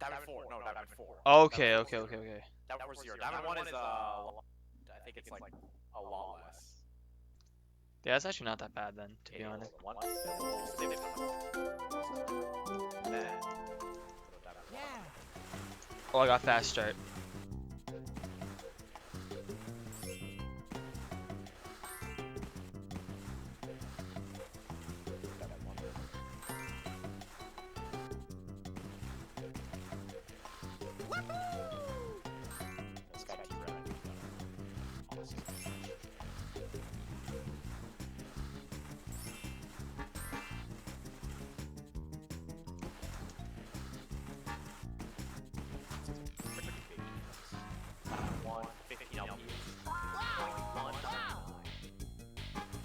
Diamond 4. No, Diamond 4. Okay, Diamond okay, 4's okay, zero. okay. Diamond 4's 0. Diamond 1 is, I think it's like a lot less. Yeah, that's actually not that bad then, to be honest. 1. Then, Yeah. Oh, I got fast start.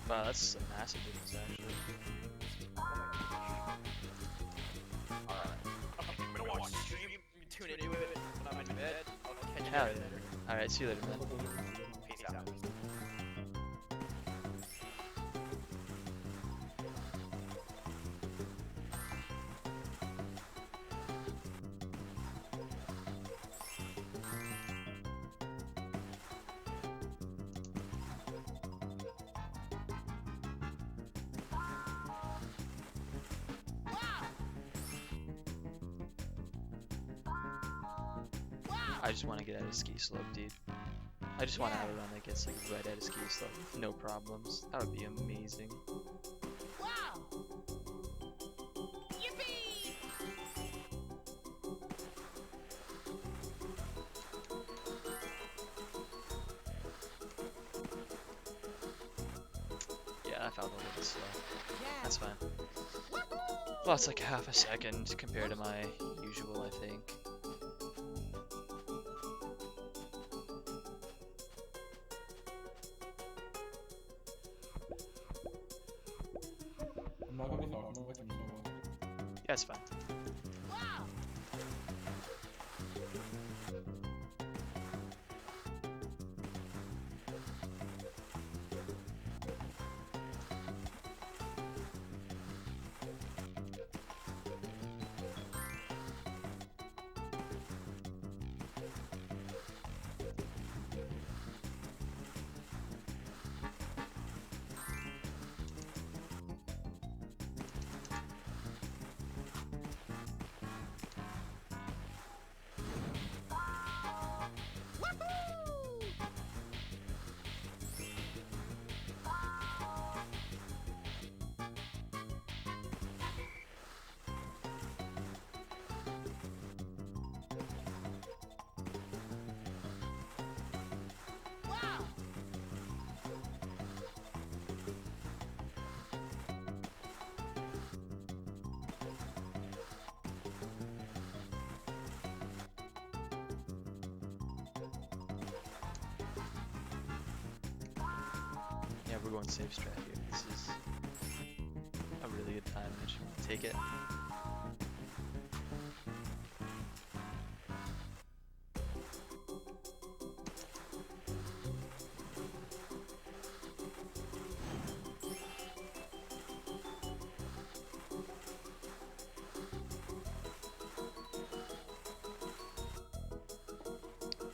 Wow, that's a massive difference actually. Alright. Okay, I'm gonna watch stream. Tune into it when I'm in bed. I'll catch you Hell guys yeah. later. Alright, see you later, man. Peace out. I just want to get out of ski slope, dude. I just want to have a run that gets like right out of ski slope with no problems. That would be amazing. Wow. Yippee! Yeah, I felt a little bit slow. Yeah. That's fine. Well, it's like half a second compared to my usual, I think. I'm not gonna be talking about you so much. Yeah, it's fine. Wow. Wow. Yeah, we're going safe strat here. This is a really good time. I just want to take it.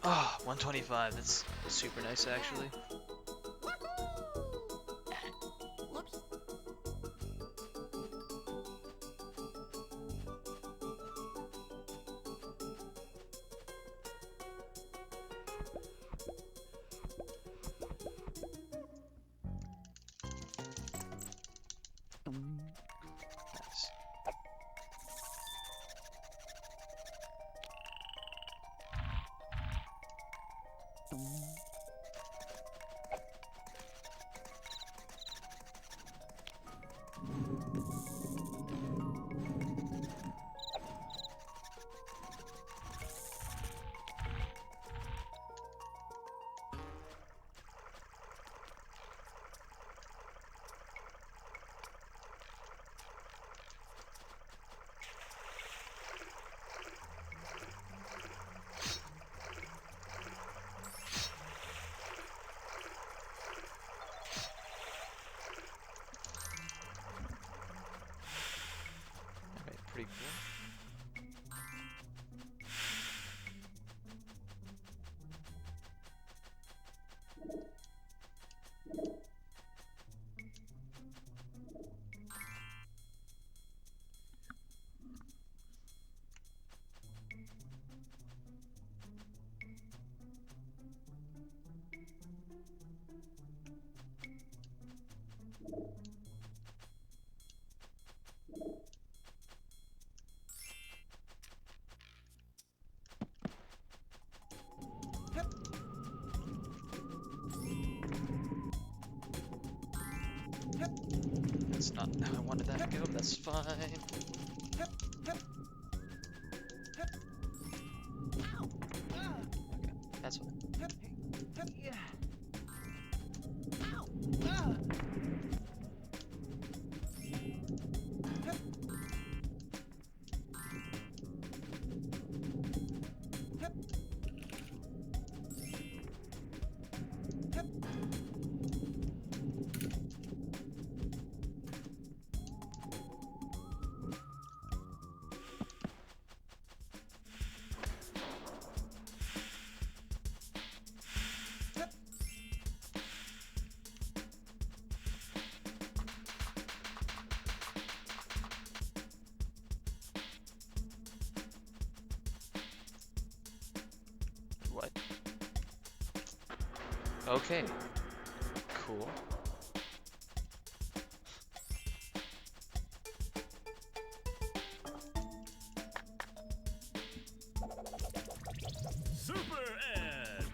Ah, 125. That's super nice, actually. Whoops. Nice. Alright, pretty cool. Now I wanted that to go, but that's fine. That's fine. What? Okay. Cool. Super Ed.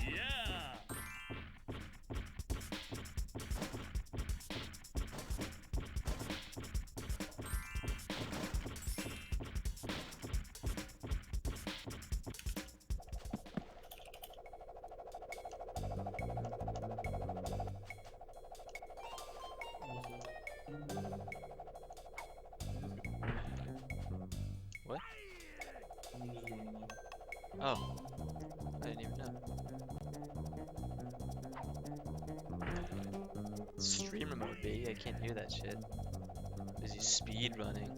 Yeah. What? I'm just doing it. Oh. I didn't even know. Streamer mode, baby. I can't hear that shit. Busy speed running.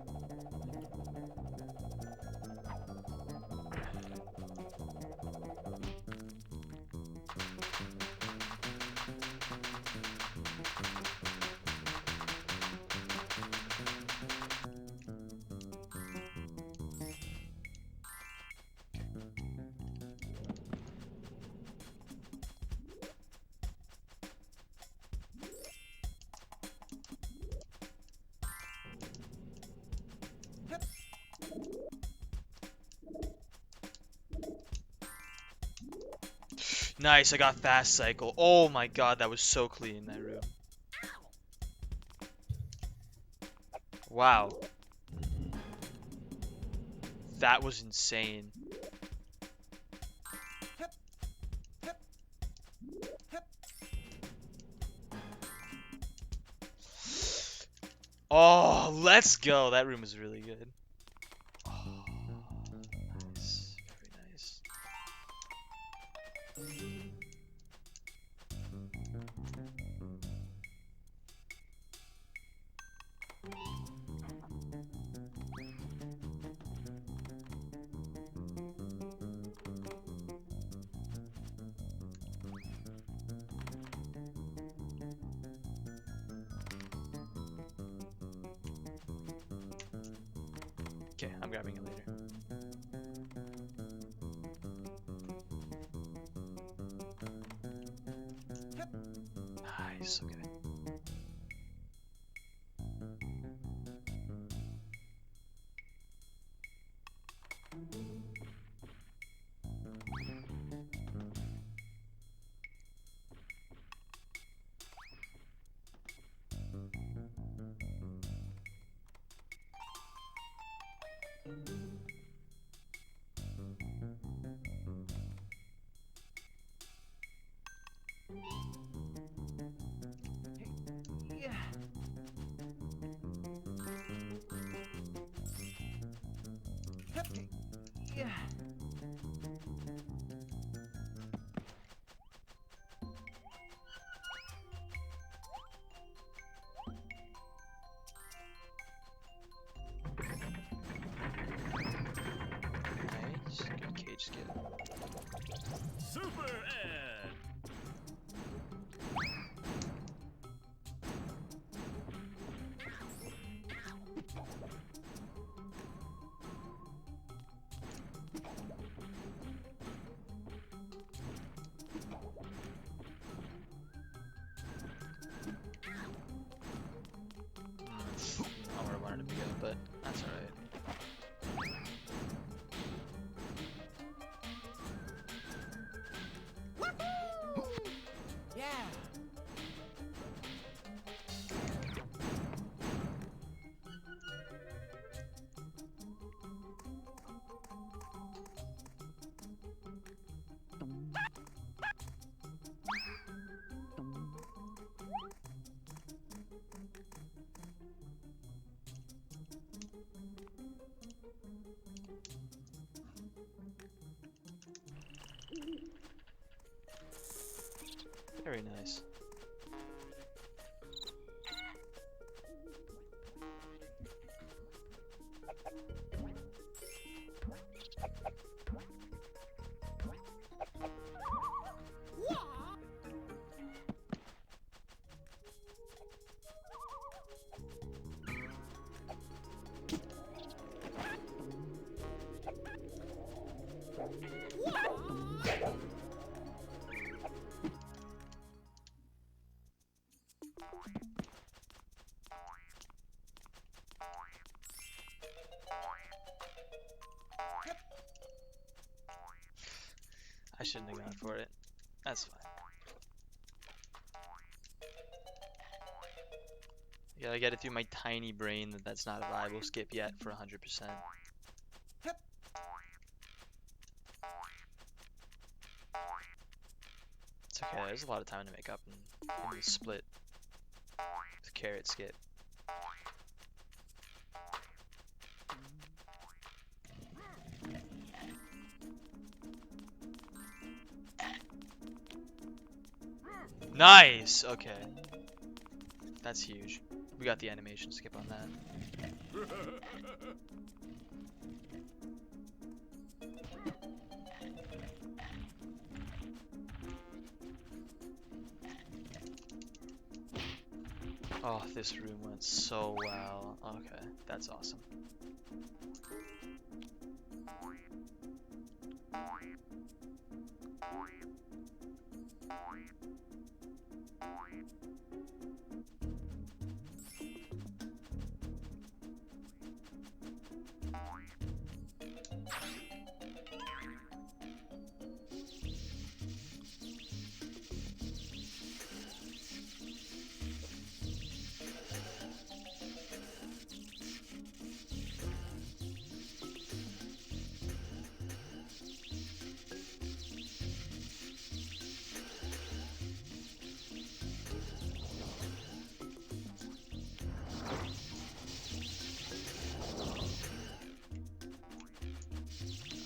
Nice, I got fast cycle. Oh my god, that was so clean in that room. Wow. That was insane. Oh, let's go. That room was really good. Oh, nice. Very nice. Okay, I'm grabbing it later. Nice, okay. Nice, good cage skill. Super Ed. Very nice. I shouldn't have gone for it. That's fine. Yeah, I get it through my tiny brain that that's not a viable skip yet for 100%. It's okay, there's a lot of time to make up in the split. The carrot skip. Nice! Okay. That's huge. We got the animation skip on that. Oh, this room went so well. Okay, that's awesome.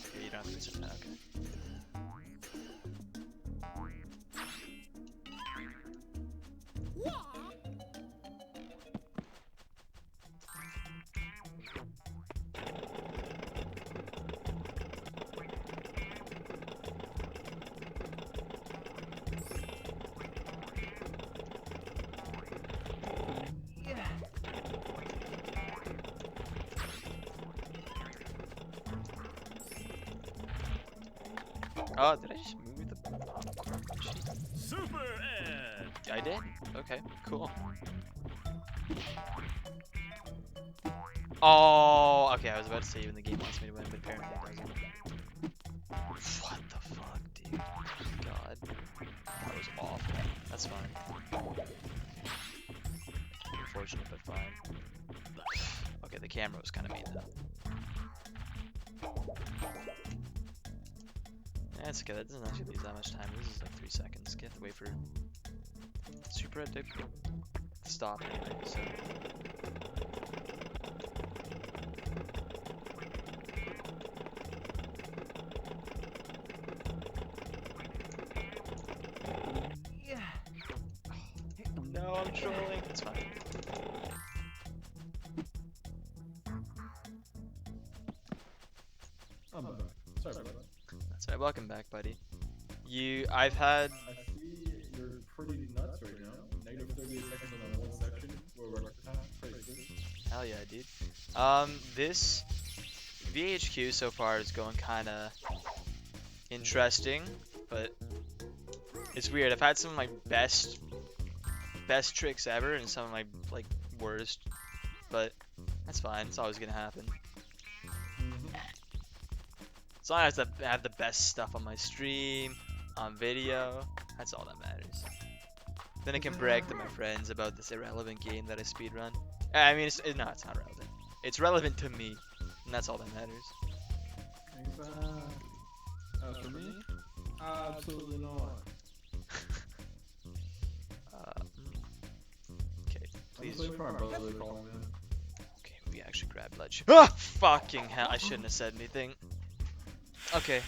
Okay, you don't have to reset that, okay. Oh, did I just move the sheet? Super Ed. I did? Okay, cool. Oh, okay, I was about to say even the game wants me to win, but apparently it doesn't. What the fuck, dude? God. That was awful. That's fine. Unfortunate, but fine. Okay, the camera was kind of mean though. That's okay, that doesn't actually lose that much time. This is like 3 seconds. You have to wait for Super Ed to stop anyway, so. No, I'm trolling. It's fine. I'm back. Sorry about that. That's right. Welcome back, buddy. I've had. I see you're pretty nuts right now. Negative 38 seconds on that one section where we're like, pretty good. Hell yeah, dude. This VHQ so far is going kind of interesting, but it's weird. I've had some of my best tricks ever and some of my like worst, but that's fine. It's always gonna happen. As long as I have the best stuff on my stream, on video, that's all that matters. Then I can brag to my friends about this irrelevant game that I speedrun. I mean, no, it's not relevant. It's relevant to me, and that's all that matters. Exactly. For me? Absolutely not. Okay, please. I'm for our brother to call me. Okay, we actually grabbed ledge. Ah, fucking hell! I shouldn't have said anything. Okay,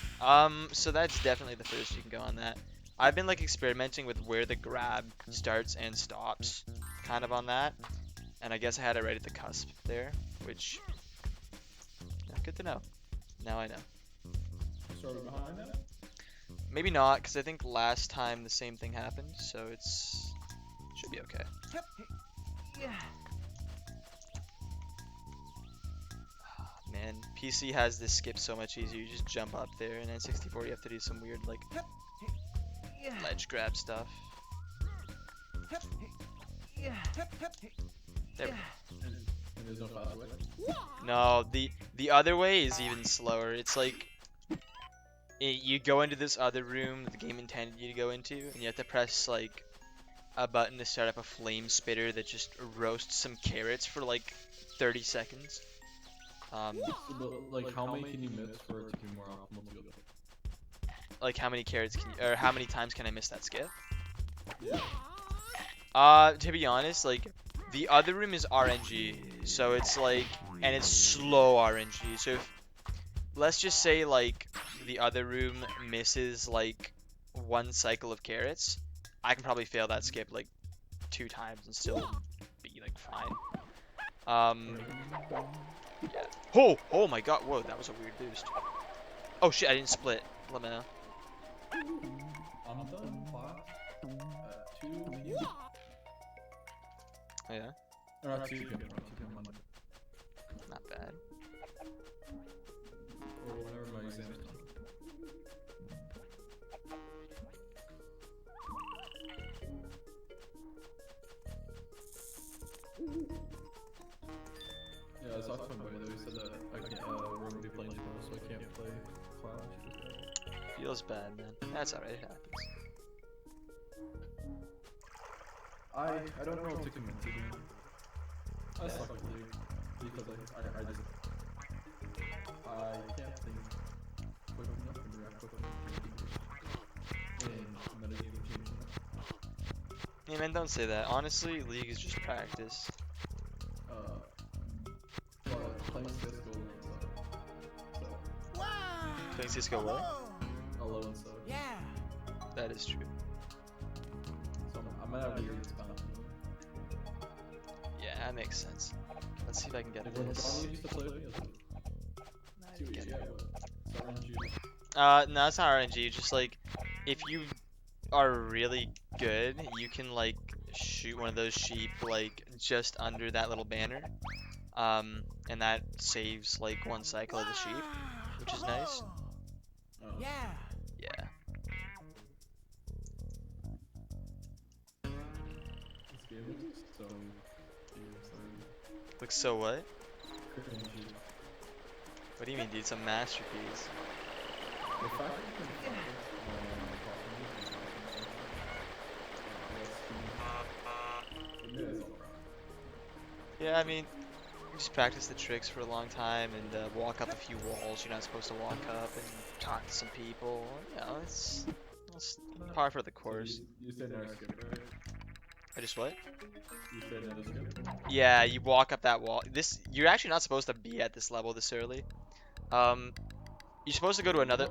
so that's definitely the first you can go on that. I've been like experimenting with where the grab starts and stops, kind of on that, and I guess I had it right at the cusp there, which, yeah, good to know. Now I know. Sort of behind that. Maybe not, because I think last time the same thing happened, so should be okay. Man, PC has this skip so much easier. You just jump up there, and N64 you have to do some weird like ledge grab stuff. There we go. And there's no fast way. No, the other way is even slower. It's like you go into this other room that the game intended you to go into, and you have to press like a button to start up a flame spitter that just roasts some carrots for like 30 seconds. But, like, how many can you miss for it to be more optimal to go there? Like how many carrots or how many times can I miss that skip? Yeah. To be honest, like the other room is RNG, so it's like, and it's slow RNG. So if, let's just say like the other room misses like one cycle of carrots, I can probably fail that skip like 2 times and still be like fine. Yeah. Oh my god, whoa, that was a weird boost. Oh shit, I didn't split. Let me know. I'm done. 2 p.m. Oh yeah, Or not 2 p.m. 2 p.m. Monday. not bad. Or whenever my exam's done. Yeah, I talked to my buddy though. He said that I can't, we're gonna be playing tomorrow, so I can't play Clash. Feels bad, man. That's alright, it happens. I don't know what to commit to. I suck at League because I just I can't think quick enough and react quick enough in metagaming teams. Yeah, man, don't say that. Honestly, League is just practice. But playing Cisco so Playing Cisco what? alone so Yeah. That is true. I'm gonna have a weird spell. Yeah, that makes sense. Let's see if I can get Like when this. Johnny used to play with me, I was like, I didn't get yeah, it. but RNG. No, it's not RNG. Just like, if you are really good, you can like shoot one of those sheep like just under that little banner, and that saves like 1 cycle of the sheep, which is nice. Oh. Yeah. Yeah. This game is so Looks so what? cringy. What do you mean, dude? It's a masterpiece. The fact that you can focus Yeah, I mean, you just practice the tricks for a long time and walk up a few walls you're not supposed to walk up and talk to some people. You know, it's par for the course. You said no skip, right? I just what? You said no skip. Yeah, you walk up that wall. You're actually not supposed to be at this level this early. You're supposed to go to another.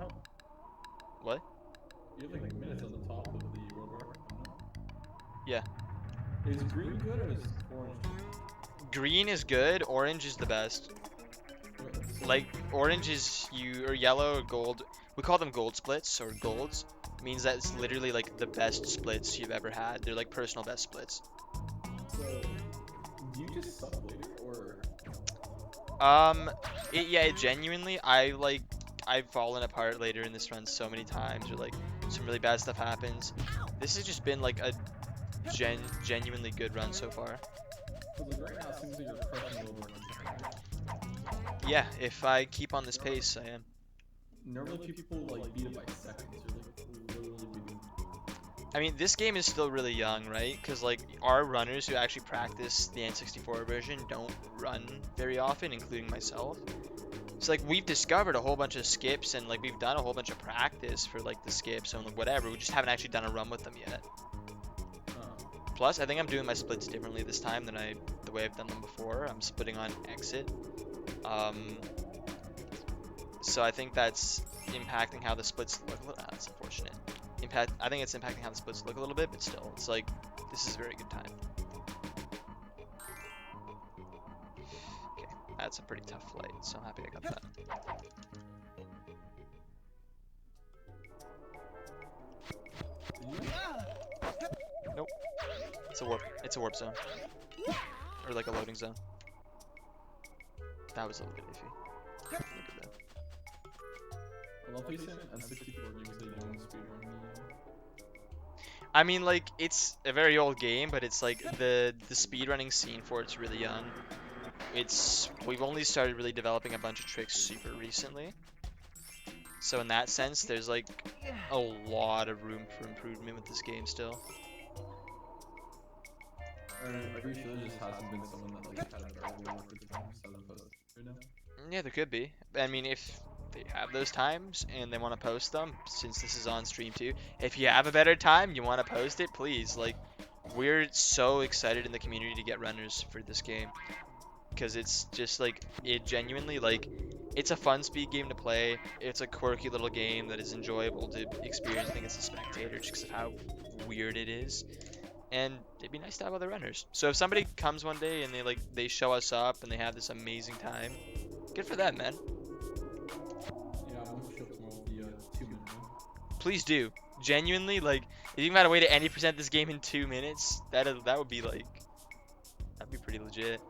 What? You have like minutes on the top of the world record. Yeah. Is green good or is orange good? Green is good. Orange is the best. Like orange is or yellow or gold. We call them gold splits or golds. Means that it's literally like the best splits you've ever had. They're like personal best splits. So, do you just suck later or? Yeah, genuinely, I've fallen apart later in this run so many times, or like some really bad stuff happens. This has just been like a genuinely good run so far. Because like right now it seems like you're crushing over and Yeah, if I keep on this pace, I am. normally people like beat it by seconds. You're like literally beating. I mean, this game is still really young, right? Because like our runners who actually practice the N64 version don't run very often, including myself. So like we've discovered a whole bunch of skips and like we've done a whole bunch of practice for like the skips and like, whatever. We just haven't actually done a run with them yet. Plus, I think I'm doing my splits differently this time than the way I've done them before. I'm splitting on exit. So I think that's impacting how the splits look. That's unfortunate. I think it's impacting how the splits look a little bit, but still, it's like this is a very good time. Okay, that's a pretty tough flight, so I'm happy I got that. Nope. It's a warp. It's a warp zone, or like a loading zone. That was a little bit iffy. Look at that. I love how you say N64 games they don't speedrun the I mean, like, it's a very old game, but it's like the speedrunning scene for it's really young. We've only started really developing a bunch of tricks super recently. So in that sense, there's like a lot of room for improvement with this game still. I'm pretty sure there just hasn't been someone that like had a better work with times as opposed to right now. Yeah, there could be. I mean, if they have those times and they want to post them, since this is on stream too, if you have a better time, you want to post it, please. Like, we're so excited in the community to get runners for this game. Because it's just like, it genuinely, like, it's a fun speed game to play. It's a quirky little game that is enjoyable to experience, I think, as a spectator, just because of how weird it is. And it'd be nice to have other runners. So if somebody comes one day and they show us up and they have this amazing time, good for them, man. Yeah, I'm gonna show up tomorrow with the 2-minute one. Please do. Genuinely, like, if you can find a way to any percent this game in 2 minutes, that would be like, that'd be pretty legit.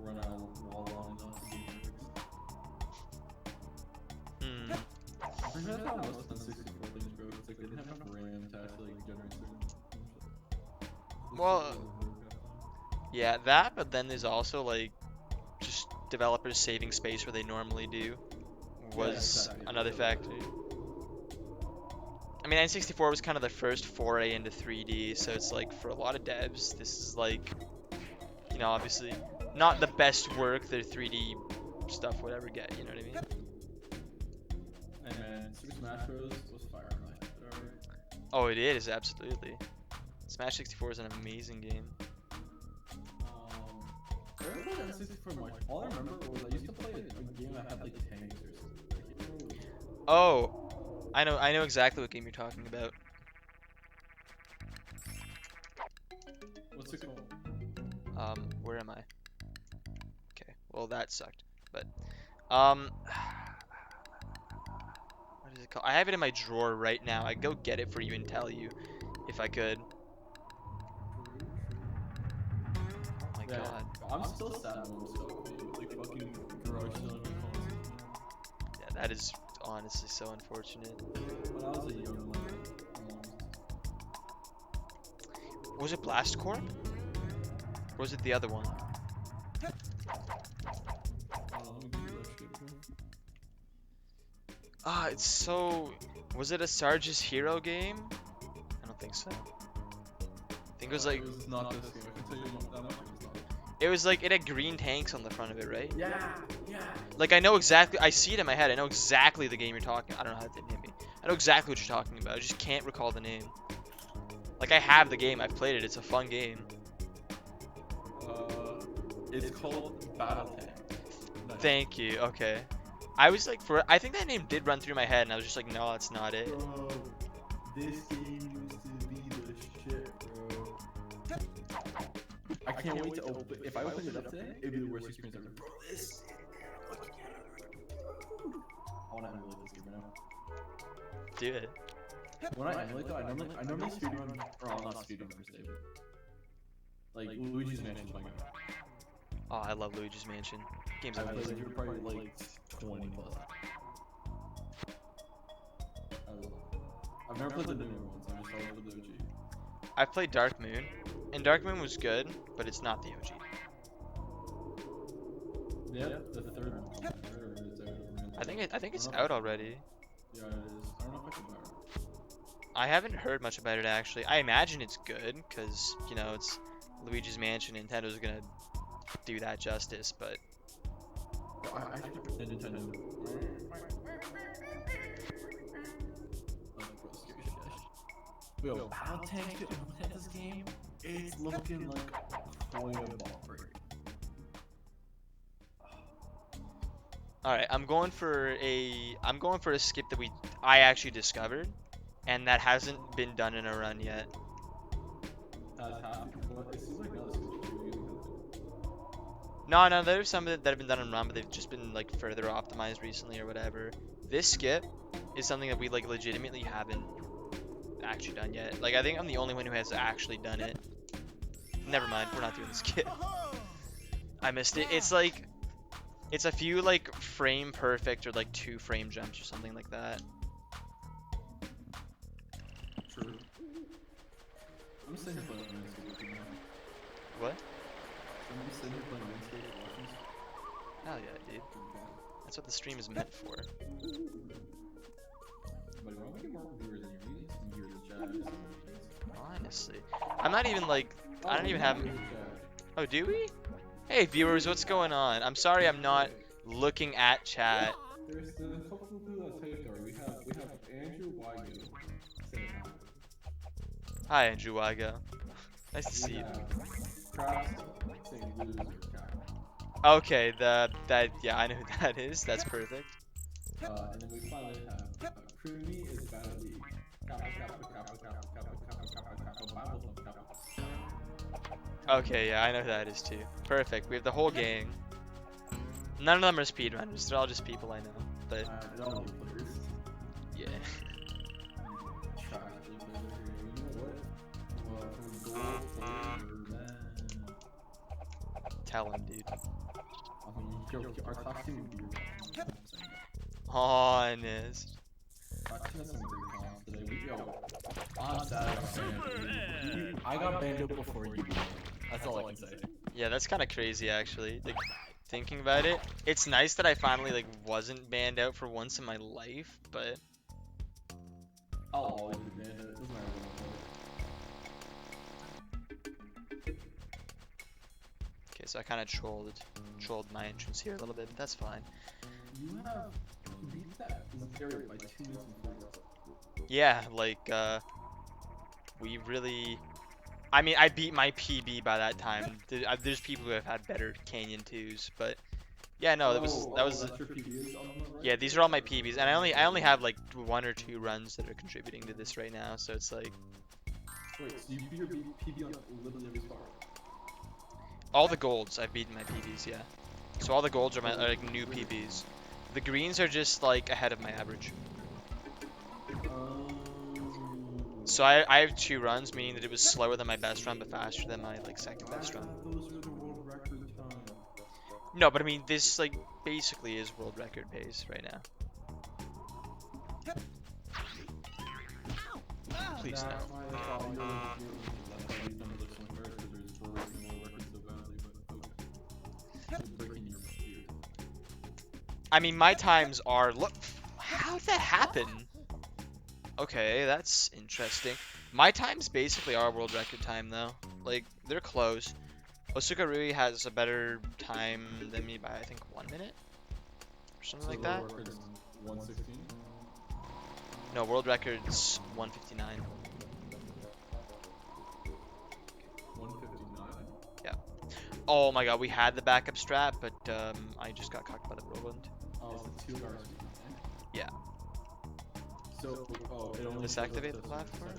Run out wall long enough to get Hmm. I forgot how most of the N64 things broke. It's like they didn't have enough RAM to actually like generate certain. Well, yeah, that, but then there's also like just developers saving space where they normally do was exactly. another factor. I mean, N64 was kind of the first foray into 3D, so it's like for a lot of devs, this is like, you know, obviously not the best work their 3D stuff would ever get, you know what I mean? Hey man, Super Smash Bros. Was fire on my head, alright? Oh, it is, absolutely. Smash 64 is an amazing game. I never played N64 much. All I remember was I used to play a game that had like tanks or something. Like, you know, Oh, I know exactly what game you're talking about. what's it called? Where am I? Okay, well that sucked. But, what is it called? I have it in my drawer right now. I'd go get it for you and tell you, if I could. Oh my Yeah, god. I'm still sad when I'm so like fucking garage selling consoles. Yeah, that is honestly so unfortunate. When I was a young man, Was it Blast Corp? Or was it the other one? Ah, it's so... Was it a Sarge's Hero game? I don't think so. I think it was like... It was not this game. I can tell you that much. It was not. It was like, it had green tanks on the front of it, right? Yeah. Like, I know exactly... I see it in my head. I know exactly the game you're talking... I don't know how that didn't hit me. I know exactly what you're talking about. I just can't recall the name. Like, I have the game. I've played it. It's a fun game. It's called Battle Tank. Nice. Thank you. Okay. I was like, I think that name did run through my head, and I was just like, no, that's not it. Bro, this game used to be the shit, bro. I can't wait to open. If I open it up today, it'd be the worst experience ever. Bro, this. I want to emulate this game right now. Do it. When I emulate though, I normally speedrun, or I'll not speedrun per se, but like Luigi's Mansion's my go. Oh, I love Luigi's Mansion. Game's I've played amazing. it probably like 20 plus. I love it. I've never played the newer ones. I just always played the OG. I've played Dark Moon, and Dark Moon was good, but it's not the OG. Yeah, the third one. Or is it out? I think it's out already. Yeah, it is. I don't know if I can buy it. I haven't heard much about it actually. I imagine it's good, cause you know it's Luigi's Mansion. Nintendo's gonna do that justice, but I think the Nintendo. Yo, Battle Tank, dude, look at this game. It's looking like a toy ball break. All right, I'm going for a skip that I actually discovered, and that hasn't been done in a run yet. Well, it seems like now this is really good. No, there's some that have been done in run, but they've just been like further optimized recently or whatever. This skip is something that we like legitimately haven't actually done yet. Like I think I'm the only one who has actually done it. Never mind, we're not doing the skip. I missed it. It's a few like frame perfect or like 2 frame jumps or something like that. True. I'm just sitting here playing Landscape with you now. What? I'm just sitting here playing Landscape watching this. Hell yeah, dude. That's what the stream is meant for. But why don't we get more viewers than you? We need some viewers in chat. Honestly, I'm not even like I don't even have. Chat. Oh, do we? Hey viewers, what's going on? I'm sorry I'm not looking at chat. There's a couple of people that typed already. We have Andrew Wygo saying hi. Hi Andrew Wago. Nice to see We you. have Kraft saying loser cat. Okay, that yeah, I know who that is. That's perfect. And then we finally have Creamy is badly kappa kappa kappa kappa kappa kappa kappa kappa Bible thumb kappa. Okay, yeah, I know who that is too. Perfect. We have the whole gang. None of them are speedrunners. They're all just people I know. But It all new players. yeah. Trash players over here. You know what? From gold over man. Tell him, dude. I mean, our top team would be your Honest. Our team has some great comps today. I'm sad. I got banned out before you. That's all I can say. Yeah, that's kind of crazy actually. Like thinking about it, it's nice that I finally like wasn't banned out for once in my life, but I'll always be banned out. It doesn't matter what okay, so I kind of trolled my entrance here a little bit, but that's fine. you beat that area by 2 minutes and 40 seconds. Yeah, like we really I mean, I beat my PB by that time. There's people who have had better Canyon 2s, but yeah, no, that was That's your PBs on them, right? yeah, these are all my PBs, and I only have like 1 or 2 runs that are contributing to this right now, so it's like Wait, so you beat your PB on literally every spot? all the golds I've beaten my PBs, yeah. So all the golds are my like new PBs. The greens are just like ahead of my average. So I have 2 runs, meaning that it was slower than my best run, but faster than my like second best run. Those are the world record time. No, but I mean this like basically is world record pace right now. Please no. That's why I thought that's why these numbers look so much better, because there's world records so badly, but okay. Breaking your fears. I mean my times are look. How did that happen? Okay, that's interesting. My times basically are world record time though. Like they're close. Osuka Rui has a better time than me by I think 1 minute or something like that. World record is 116. No, world record's 159. 159. Yeah. Oh my god, we had the backup strat, but I just got cocked by the whirlwind. Oh, it's the 2 hours. Yeah. So, it only Let's shows activate up the to platform.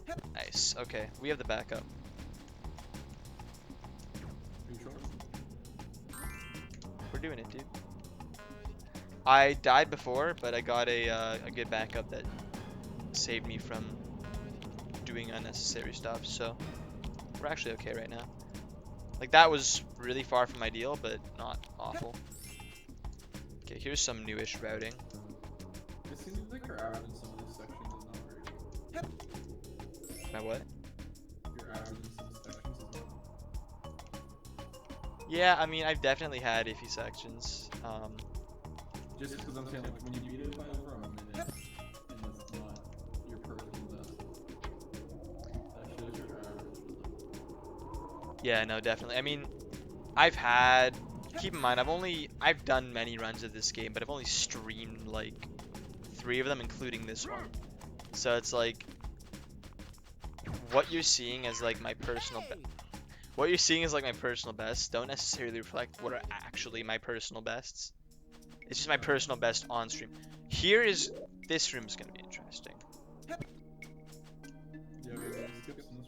7 now. Nice. Okay, we have the backup. Neutral. We're doing it, dude. I died before, but I got a good backup that saved me from doing unnecessary stuff, so we're actually okay right now. Like, that was really far from ideal, but not awful. Okay, here's some newish routing. It seems like your average in some of these sections is not very good. My what? Your average in some sections is not. Yeah, I mean, I've definitely had iffy sections. Just because I'm saying, like, when you beat it by over a minute, and it's not your personal best, that shows your average. Yeah, no, definitely. I mean, keep in mind, I've done many runs of this game, but I've only streamed like 3 of them, including this one. So it's like, what you're seeing as like my personal What you're seeing is like my personal bests. Don't necessarily reflect what are actually my personal bests. It's just my personal best on stream. This room is gonna be interesting. Yeah, okay, skip some.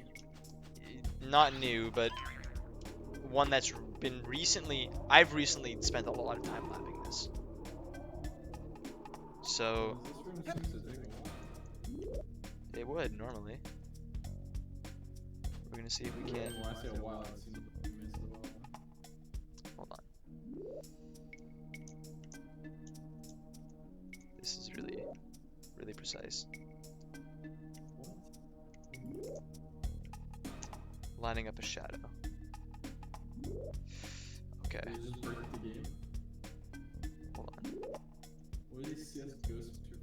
Not new, but one that's been recently. I've recently spent a lot of time lapping this. So This room seems to take a while. it would normally. We're gonna see if we can. When I say a while, it seems like we missed a while. Hold on. This is really, really precise. Lining up a shadow. Okay, Did you just break the game? hold on. What do these CS ghosts do?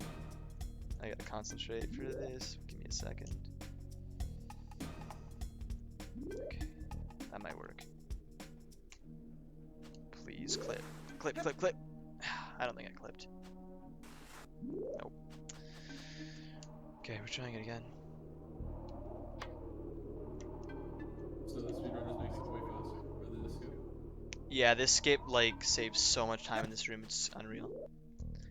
I gotta concentrate for this. Give me a second. Okay, that might work. Please clip. Clip, clip, clip. I don't think I clipped. Nope. Okay, we're trying it again. So the speedrun just makes it way faster. Or the skip. Yeah, this skip like saves so much time in this room, it's unreal.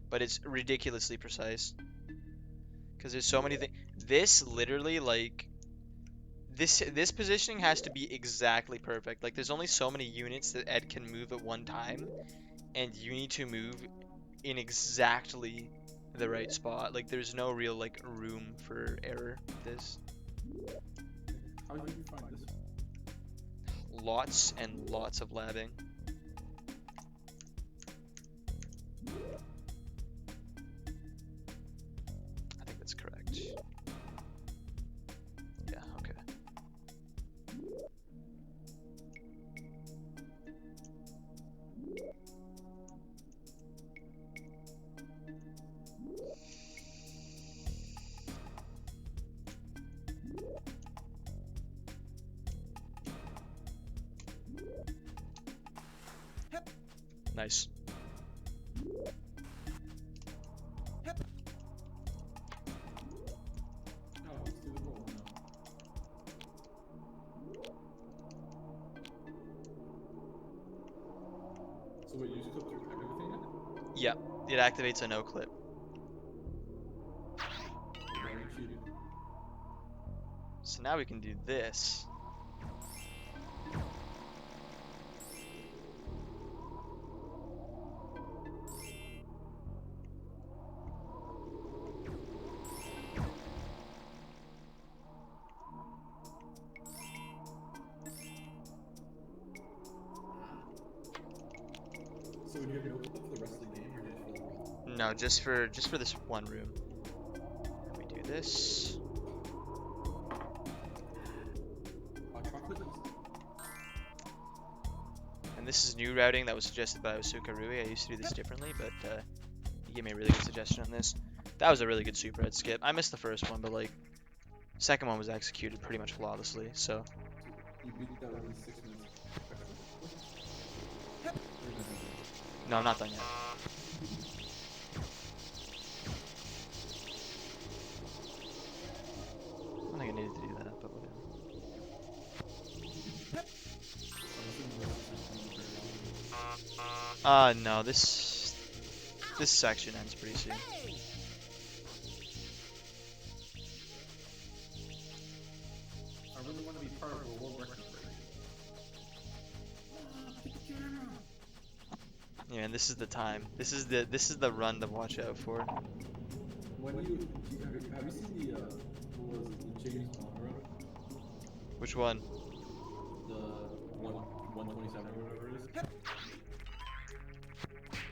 But it's ridiculously precise. Because there's so many things. This literally like this positioning has to be exactly perfect. Like there's only so many units that Ed can move at one time, and you need to move in exactly the right spot. Like there's no real like room for error with this. How did you find this? Lots and lots of labbing. I think that's correct. Yeah, okay. Nice. Oh, let's do the roll now. So wait, you just clipped through everything now? Yep, it activates a no clip. Why are you cheating? So now we can do this. So would you have no clip for the rest of the game, or just for the roll? No, just for this one room. And we do this. Chocolate is... And this is new routing that was suggested by Osuka Rui. I used to do this differently, but he gave me a really good suggestion on this. That was a really good super red skip. I missed the first one, but like, second one was executed pretty much flawlessly. So You beat that room in 6 minutes. no, I'm not done yet. I don't think I needed to do that, but whatever. No, this section ends pretty soon. Hey! I really want to be part of a world record break. Yeah, and this is the time. This is the run to watch out for. When have you seen the what was it, the James Bond run? Which one? The 127 or whatever it is?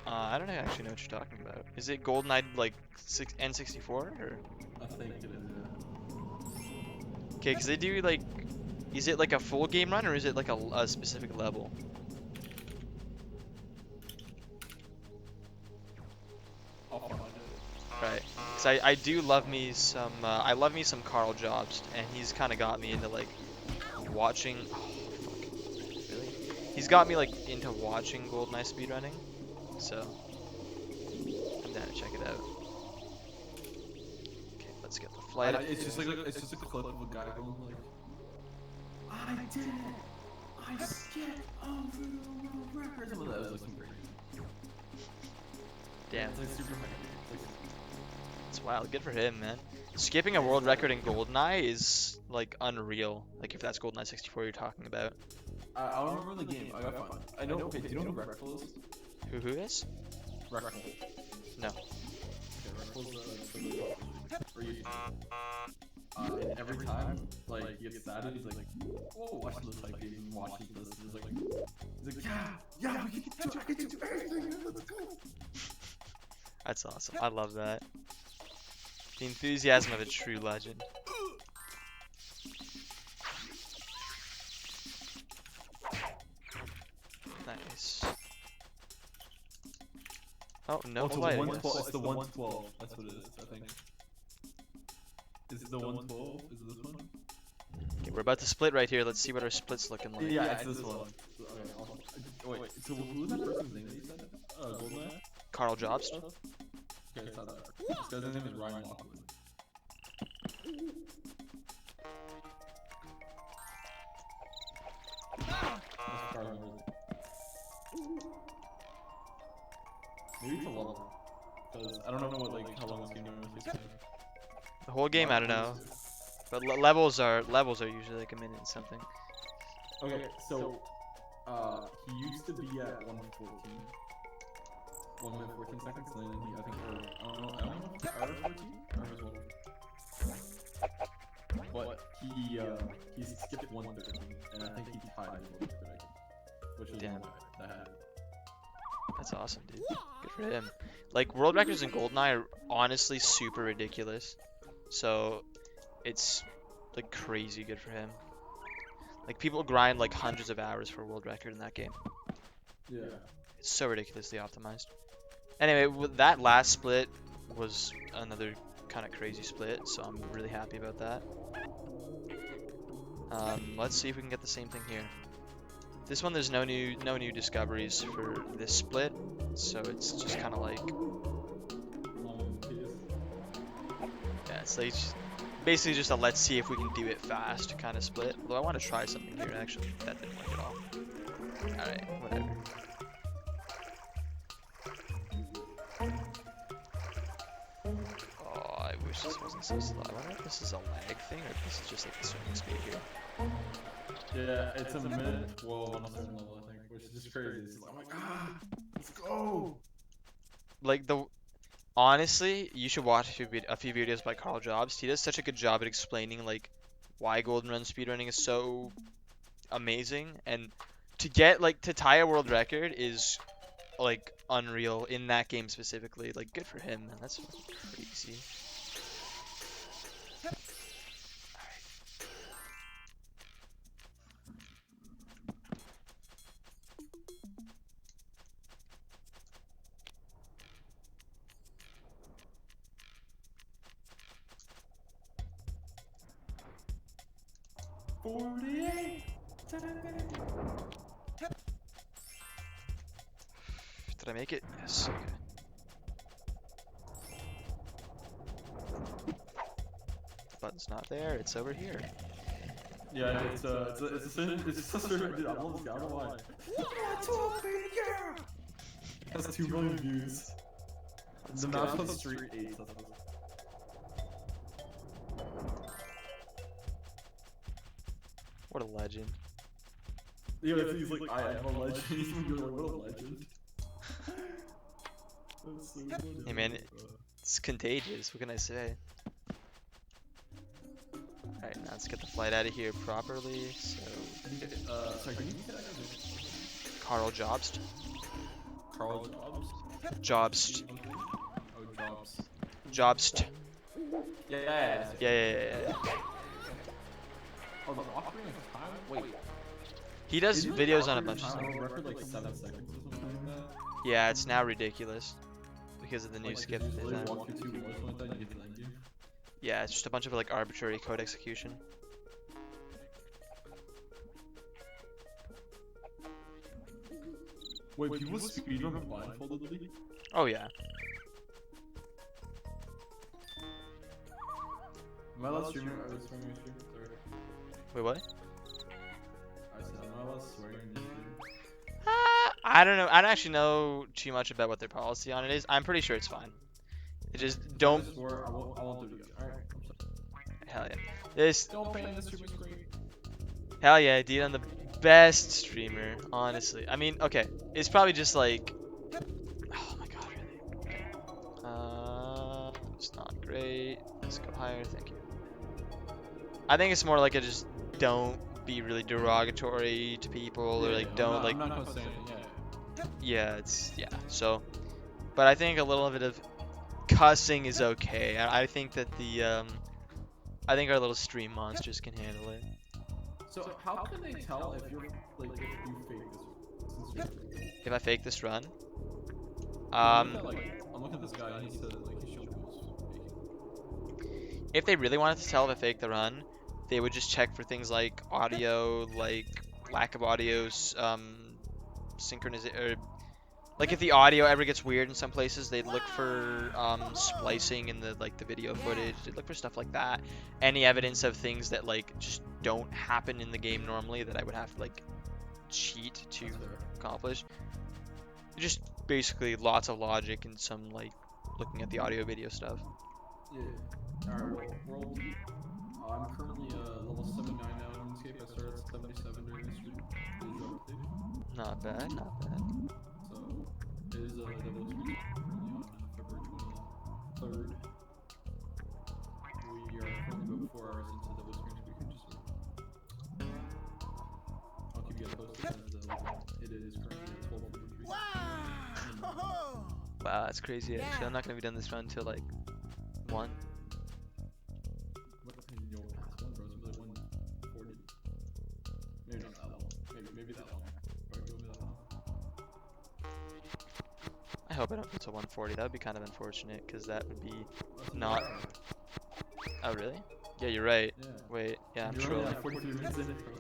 I don't actually know what you're talking about. Is it GoldenEye like N64 or? I think it is. Yeah. Okay, because they do like, is it like a full game run or is it like a specific level? I'll find it. Right. Because I do love me some, I love me some Carl Jobst, and he's kind of got me into like watching, oh fuck, really? He's got me like into watching GoldenEye speedrunning, so I'm down to check it out. Okay, let's get the flight. It's just like a clip of a guy going like, I did it! skip over the world record. Some of that was like some crazy. Damn, It's like super high. It's like, it's wild. Good for him, man. Skipping a world record in GoldenEye is like unreal. Like if that's GoldenEye 64 you're talking about. I don't remember the game. I got fun. I know. Okay, do you know who Reckful is? Who is? Reckful. No. Okay, Reckful's where you. And every time, like, he gets sad and he's like, oh, watching this like game, watching this, and he's like, yeah, we can do, I can do everything, let's go. That's awesome. I love that. The enthusiasm of a true legend. Nice. Oh, no it's lighting. 112. It's the 112. That's what it is, I think. Is it the 112? Is it this one? Okay, we're about to split right here. Let's see what our split's looking like. Yeah, it's this one. Okay, wait, so who was that person's name that you said? Goldeneye? Carl Jobst. Okay, it's not that. This guy's name is Ryan Lockwood. That's Carl Lockwood. Maybe it's a level. Because I don't know what, like, how long this game is. The whole game, I don't know. But levels are usually like a minute and something. Okay, so he used to be at 1:14. 1 minute 14 seconds, and then he, I think, I don't know if it's hour 14 or it was 1. But he skipped 1:13, and I think he tied the world record, which is Damn. that happened. That's awesome, dude. Good for him. Like world records in GoldenEye are honestly super ridiculous. So it's like crazy good for him. Like people grind like hundreds of hours for a world record in that game. Yeah. It's so ridiculously optimized. Anyway, that last split was another kind of crazy split, so I'm really happy about that. Let's see if we can get the same thing here. This one, there's no new discoveries for this split, so it's just kind of like, yeah, it's like basically just a let's see if we can do it fast kind of split. Although I want to try something here, actually. That didn't work at all. Alright, whatever. Oh, I wish this wasn't so slow. I wonder if this is a lag thing or if this is just like the swimming speed here. Yeah, it's a minute 12 on a certain level, I think, which is just crazy. It's like, oh my god, let's go! Like honestly, you should watch a few videos by Carl Jobst. He does such a good job at explaining like why Golden Run speedrunning is so amazing, and to tie a world record is like unreal in that game specifically. Like good for him, man. That's fucking crazy. Did I make it? Yes. Okay. The button's not there. It's over here. Yeah, it's a certain, dude, I love this guy, I don't know why. Has 2 million views. The map's on Street 8. What a legend. Yeah, he's like, I am a legend. You're like, what a legend. That's so funny. Hey man, it's contagious. What can I say? Alright, now let's get the flight out of here properly. So, Sorry, can you say that? Carl Jobst. Carl Jobs? Jobst. Oh, Jobs. Jobst. Yeah. Yeah. Oh, the offering of time? Wait. He does videos on a bunch of stuff. Record like 7 seconds or something like that? Yeah, it's now ridiculous because of the new Like, skip. you just they've really done. walk through 2 walls like that and you get to the end game? Yeah, it's just a bunch of like arbitrary code execution. Wait, people speedrun blindfoldedly? Oh yeah. Am I allowed streaming? Are we streaming your stream? Sorry. Wait, what? I said, am I allowed swearing in this room? I don't know. I don't actually know too much about what their policy on it is. I'm pretty sure it's fine. It just If I don't. swear, I won't do it again. Alright, I'm sorry. Hell yeah. This. Don't pay in this stream is great. Hell yeah, dude. I'm the best streamer, honestly. I mean, okay. It's probably just like. Oh my god, really? Okay. It's not great. Let's go higher. Thank you. I think it's more like I just don't be really derogatory to people, or like don't like. I'm not gonna say anything. Yeah, so, but I think a little bit of cussing is okay. I think that I think our little stream monsters can handle it. So how can they tell if you're like if you fake this? If I fake this run, I'm looking at this guy and he said like he showed me was faking. if they really wanted to tell if I fake the run, they would just check for things like audio, like lack of audio, synchronization, or like if the audio ever gets weird in some places, they'd look for splicing in the like the video footage. They'd look for stuff like that. Any evidence of things that like just don't happen in the game normally that I would have to like cheat to accomplish. Just basically lots of logic and some like looking at the audio video stuff. Yeah. Alright, world. I'm currently level 79 now in RuneScape. I started at 77 during the stream. Is that updated? Not bad, not bad. So, it is a double stream currently on February 23rd. We are currently about 4 hours into double stream, so we can just I'll keep you guys posted as it is currently at 12:43. Wow! Wow, that's crazy actually. I'm not gonna be done this run until like 1. What the you'll pass one, bro? It's like 140. Maybe not that long. Maybe that long. Alright, go that long. I hope I don't get to 140. That would be kind of unfortunate because that would be That's not. an hour. Oh really? Yeah, you're right. Yeah. Wait, yeah, I'm You're only trolling. like 43 minutes in it, bro.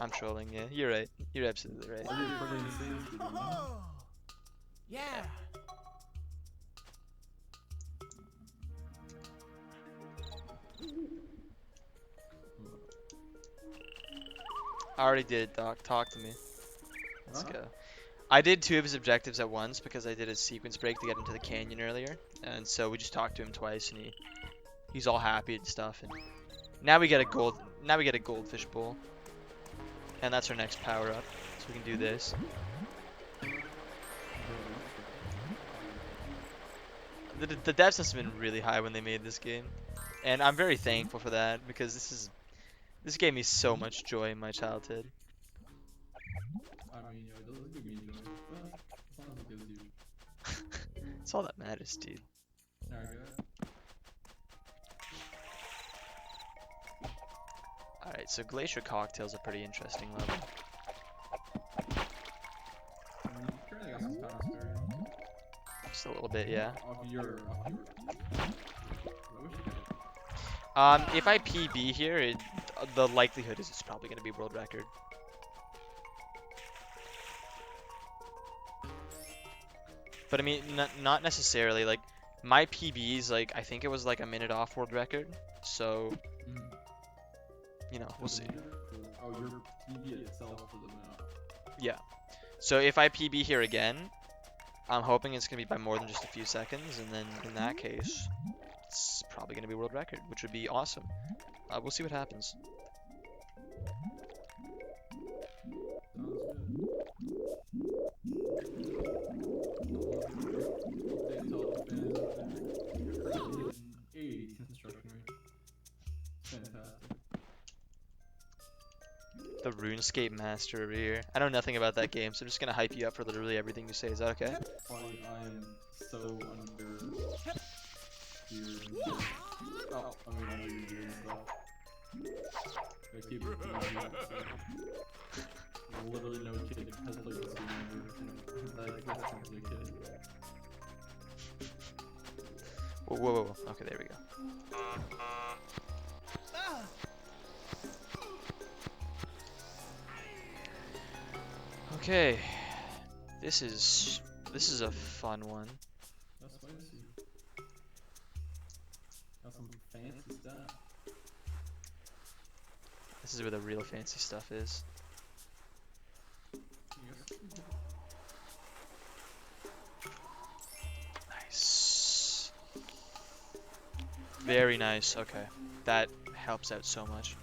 I'm trolling. Yeah, you're right. You're absolutely right. I did pretty insane speed, man. Oh. Yeah. I already did, Doc. Talk to me. Let's Huh? go. I did 2 of his objectives at once because I did a sequence break to get into the canyon earlier, and so we just talked to him twice, and he's all happy and stuff. And now we get a goldfish bowl, and that's our next power up, so we can do this. The devs must have been really high when they made this game, and I'm very thankful for that because this gave me so much joy in my childhood. I mean, it doesn't give me joy, but as long as it gives you. That's all that matters, dude. Alright, go ahead. Alright, so Glacier Cocktail's a pretty interesting level. Currently got some time spare. Just a little bit, yeah. Off your. I wish you could. If I PB here, the likelihood is it's probably going to be world record. But I mean, not necessarily. Like, my PBs, like, I think it was like a minute off world record. So, you know, we'll see. Oh, your TV itself is a minute. Yeah. So if I PB here again, I'm hoping it's going to be by more than just a few seconds. And then in that case, it's probably going to be world record, which would be awesome. We'll see what happens. The RuneScape master over here. I know nothing about that game, so I'm just gonna hype you up for literally everything you say. Is that okay? Funny, I am so under your. Oh, I mean, under your gear and stuff. I keep it literally no kid has played this game ever. Like, that's simply a kid. Whoa, whoa, whoa, whoa. Okay, there we go. Okay, this is a fun one. That's spicy. Got some fancy stuff. This is where the real fancy stuff is. Nice. Very nice. Okay, that helps out so much.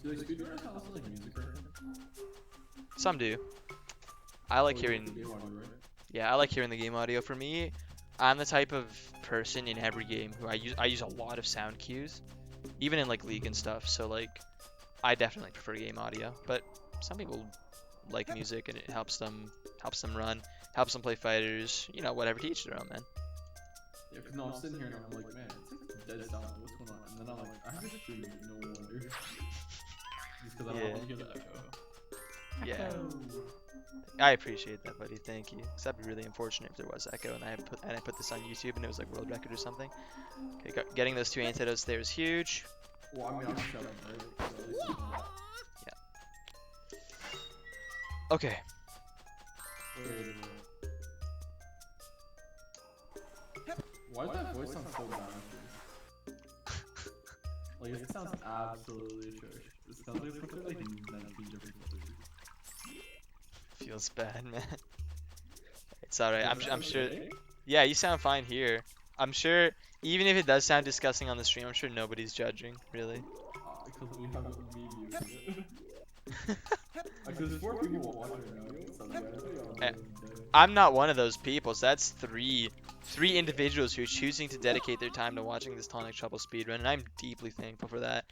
Do like speedrunners have also like music or anything? Some do. I like Oh, you hearing. the game audio, right? Yeah, I like hearing the game audio. For me, I'm the type of person in every game who I use a lot of sound cues, even in like League and stuff. So like, I definitely prefer game audio. But some people like music and it helps them run, helps them play fighters. You know, whatever. To each their own, man. Yeah, cause no, I'm sitting here and I'm like, man, it's like dead silent. What's going on? And then I'm like, I have this stream that no wonder. Just cause I don't Yeah. want to hear the echo. Yeah, I appreciate that, buddy. Thank you. Cause that'd be really unfortunate if there was echo and I put this on YouTube and it was like world record or something. Okay, getting those 2 antidotes there is huge. Well, I mean, I'm shutting, right? So at least it's not- Okay. Wait a minute. Why does that voice sound so bad? Like, it sounds absolutely atrocious. It sounds like it's from like 19 different movies. Feels bad, man. It's alright. I'm sure. Yeah, you sound fine here. I'm sure. Even if it does sound disgusting on the stream, I'm sure nobody's judging, really. Because we haven't me muted it. Because there's 4 people watching right now. You know what's up, guys? How y'all doing today? I'm not one of those people, so that's three individuals who are choosing to dedicate their time to watching this Tonic Trouble speedrun, and I'm deeply thankful for that.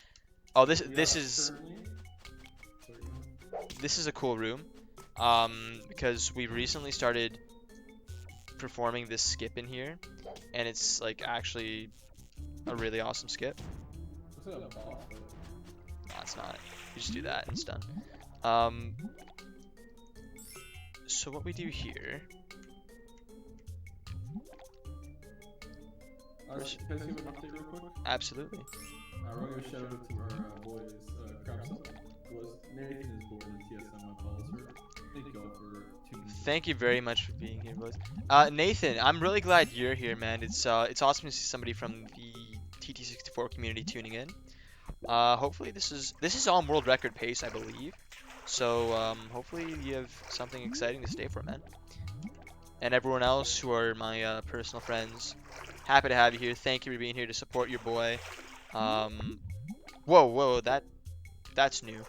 Oh, this We this are is currently- Sorry, go ahead. this is a cool room, because we recently started performing this skip in here, and it's like actually a really awesome skip. Looks like a boss fight. No, it's not. You just do that and it's done. So what we do here? First- Can I give an update real quick? Absolutely. I want to give a shout out to our boys, Crabs, Nathan is born in TSM, follows her. Thank you all for tuning in. Thank you very much for being here, boys. Nathan, I'm really glad you're here, man. It's awesome to see somebody from the TT64 community tuning in. Hopefully this is on world record pace, I believe. So hopefully you have something exciting to stay for, man. And everyone else who are my personal friends, happy to have you here. Thank you for being here to support your boy. Whoa, that's new.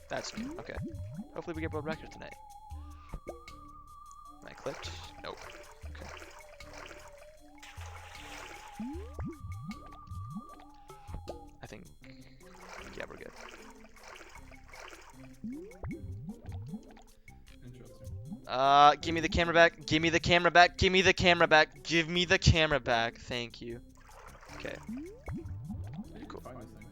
That's new. Okay. Hopefully we get world record tonight. Am I clicked? Nope. Okay. I think. Yeah, we're good. Interesting. Give me the camera back. Give me the camera back. Give me the camera back. Give me the camera back. Thank you. Okay. Cool. Find this thing.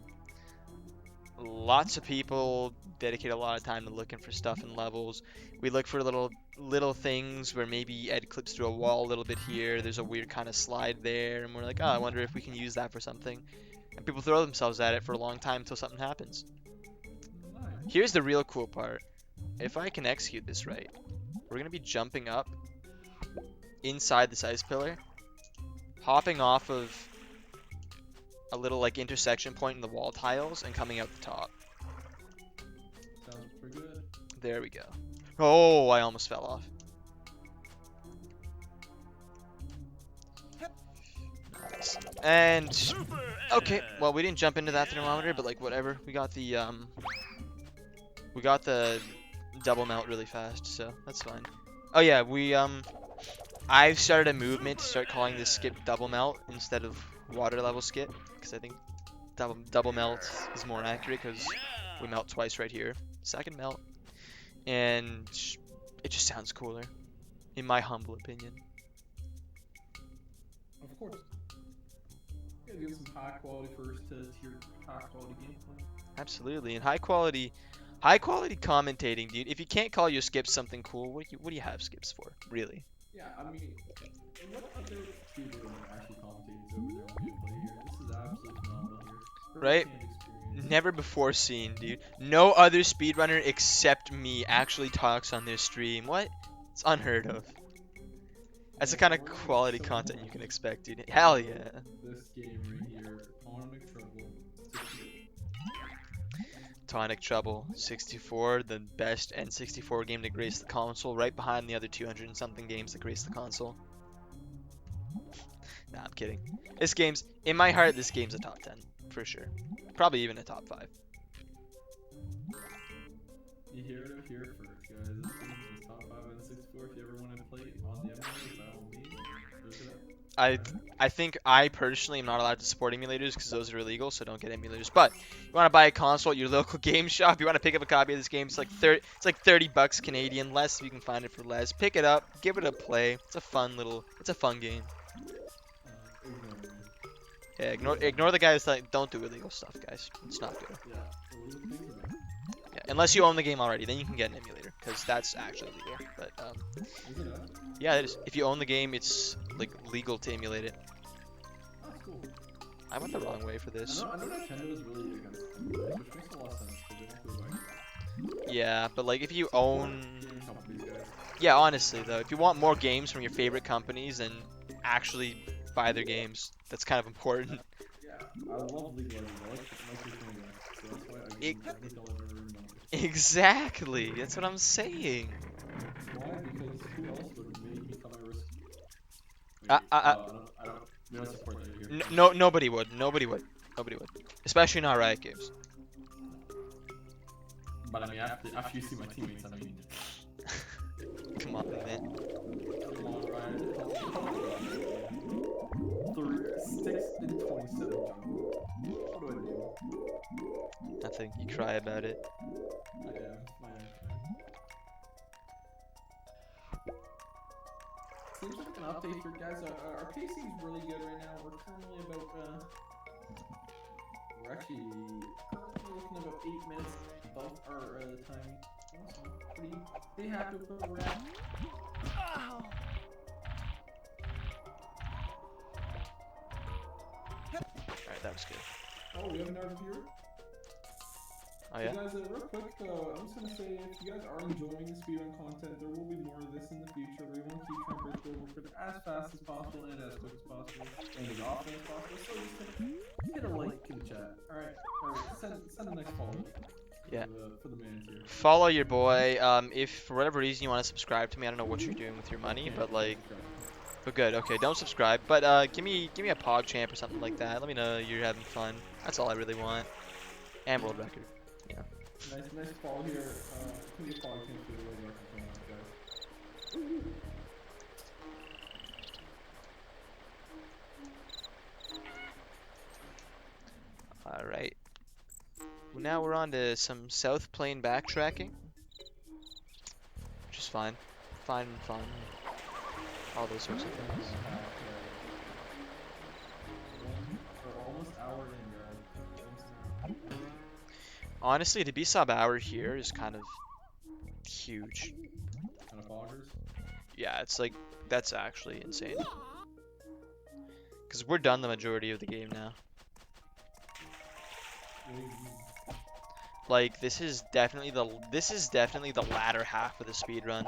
Lots of people dedicate a lot of time to looking for stuff in levels. We look for little things where maybe Ed clips through a wall a little bit here. There's a weird kind of slide there, and we're like, oh, I wonder if we can use that for something. And people throw themselves at it for a long time until something happens. Nice. Here's the real cool part. If I can execute this right, we're gonna be jumping up inside this ice pillar, hopping off of a little like intersection point in the wall tiles, and coming out the top. Sounds pretty good. There we go. Oh, I almost fell off. Nice. And Super okay, Ed. well we didn't jump into that thermometer, but like whatever. We got the double melt really fast, so that's fine. Oh yeah, I've started a movement to start calling this skip double melt instead of water level skip, because I think double melt is more accurate because we melt twice right here. Second melt. And it just sounds cooler, in my humble opinion. Of course. You gotta give some high quality first to tier high quality gameplay. Absolutely, and high quality commentating, dude. If you can't call your skips something cool, what do you have skips for, really? Yeah, I mean, what other speedrunner actually commentates over their own gameplay here? This is absolutely phenomenal here. Right? Firsthand experience. Never before seen, dude. No other speedrunner except me actually talks on their stream. What? It's unheard of. That's the kind of quality content you can expect, dude. Hell yeah. This game right here, Tonic Trouble 68. Tonic Trouble 64, the best N64 game to grace the console, right behind the other 200 and something games that grace the console. Nah, I'm kidding. This game's, in my heart, this game's a top 10, for sure. Probably even a top 5. You hear it first, guys. This game is top 5 on 64. If you ever want to play it on the emulator, by all means, look it up. I think I personally am not allowed to support emulators because those are illegal, so don't get emulators. But you want to buy a console at your local game shop, you want to pick up a copy of this game, it's like 30 bucks Canadian, less if you can find it for less. Pick it up, give it a play. It's a fun game. Ignore me. Yeah, ignore the guys that don't do illegal stuff, guys. It's not good. Yeah, illegal things are bad. Yeah, unless you own the game already, then you can get an emulator because that's actually legal. But Is it that? yeah, it is. If you own the game, it's like legal to emulate it. That's cool. I went the wrong way for this. I know Nintendo is really against emulators, which makes a lot of sense because they don't do like Yeah, but like if you own, gaming companies, guys. yeah, honestly though, if you want more games from your favorite companies, then actually buy their games. That's kind of important. Yeah, I love legalizing. I like your thing, so that's why I It- give $1 every month. Exactly. That's what I'm saying. Why? Because who else would make me come at risk? I don't. We don't support that here. No, nobody would. Nobody would. Especially not Riot Games. But I mean, after you see my teammates, I mean, Come on, man. come on, Ryan. 6 and 27 jungle. What do I do? Nothing. You cry about it. I am. Seems like an update for guys. Our pacing's really good right now. We're currently about we're actually currently looking at about 8 minutes above our time. So pretty happy with where we're at. Alright, that was good. Oh, we have another viewer. Oh Hey yeah. guys, real quick, I'm just gonna say, if you guys are enjoying the speedrun content, there will be more of this in the future. We want to keep trying to break over it as fast as possible and as quick as possible and as often as possible. So just hit a like in the chat. Alright, or send a nice follow. Yeah. For the man here. Follow your boy. If for whatever reason you want to subscribe to me, I don't know what you're doing with your money, but like, but good. Okay, don't subscribe, but give me a pog champ or something like that. Let me know you're having fun. That's all I really want. And world record. Nice fall here. Can be a fall team for the way you're coming out, guys. All right. Well, now we're on to some South Plane backtracking, which is fine, fun, all those sorts of things. We're almost hour in, guys. Honestly, to be sub-hour here is kind of huge. Kind of boggers. Yeah, it's like, that's actually insane. Because we're done the majority of the game now. Like, this is definitely the latter half of the speed run.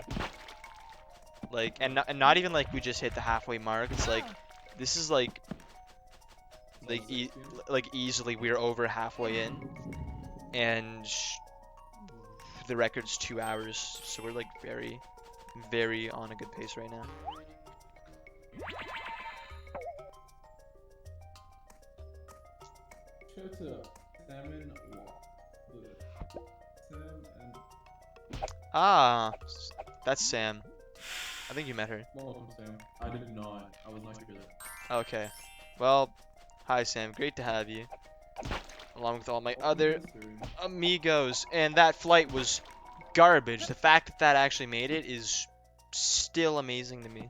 Like, and not even like we just hit the halfway mark. It's like, this is like easily we're over halfway in. And the record's 2 hours, so we're like very, very on a good pace right now. Show to Salmon Sam and Ah, that's Sam. I think you met her. welcome, Sam. I did not. I was not here that. Okay. Well, hi Sam. Great to have you. Along with all my other amigos. And that flight was garbage. The fact that that actually made it is still amazing to me.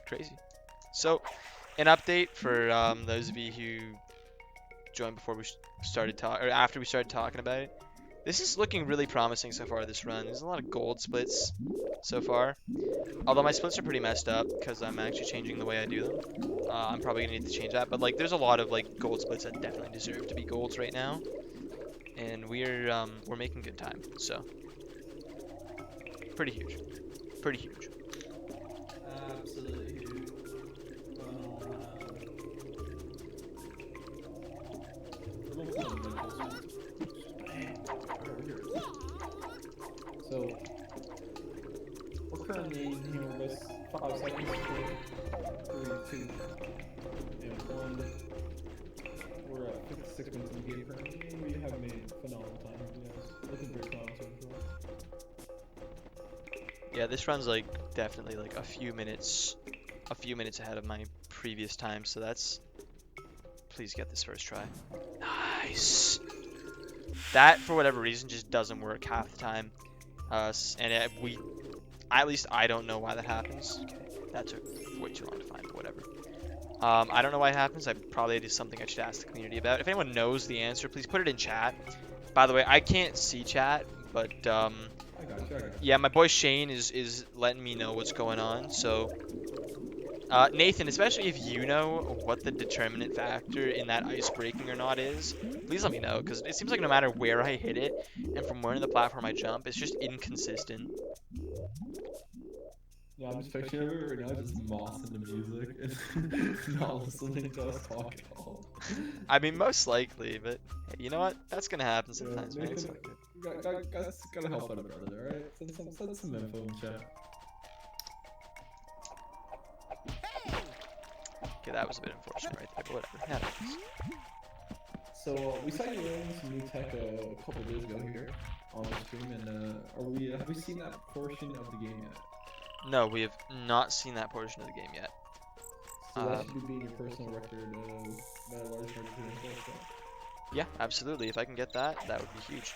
Crazy. So, an update for those of you who joined before we started or after we started talking about it. This is looking really promising so far this run. There's a lot of gold splits so far. Although my splits are pretty messed up because I'm actually changing the way I do them. I'm probably gonna need to change that, but like there's a lot of like gold splits that definitely deserve to be golds right now. And we're making good time. So pretty huge. Pretty huge. Absolutely huge. 5 seconds. 3, 2, and 1. We're at 56 minutes in the game currently. We have made phenomenal time. Yes, looking very promising. Yeah, this run's like definitely like a few minutes ahead of my previous time, so that's. Please get this first try. Nice. That for whatever reason just doesn't work half the time, at least I don't know why that happens. Okay, that took way too long to find, but whatever. I don't know why it happens. It is something I should ask the community about. If anyone knows the answer, please put it in chat. By the way, I can't see chat, but I got you. yeah, my boy Shane is letting me know what's going on. So, Nathan, especially if you know what the determinant factor in that ice breaking or not is, please let me know, because it seems like no matter where I hit it and from where in the platform I jump, it's just inconsistent. Yeah, I'm just picturing it right now, just moss in the music and not listening to us talk at all. I mean, most likely, but hey, you know what? That's gonna happen sometimes, man. It's Nathan, okay. gotta help out a brother, alright? Send some info in chat. Okay, that was a bit unfortunate right there, but whatever. It happens. So we saw you learning some new tech a couple days ago here on the stream, and have we seen that portion of the game yet? No, we have not seen that portion of the game yet. So that should be in your personal record, by a large part of the info. Yeah, absolutely. If I can get that, that would be huge.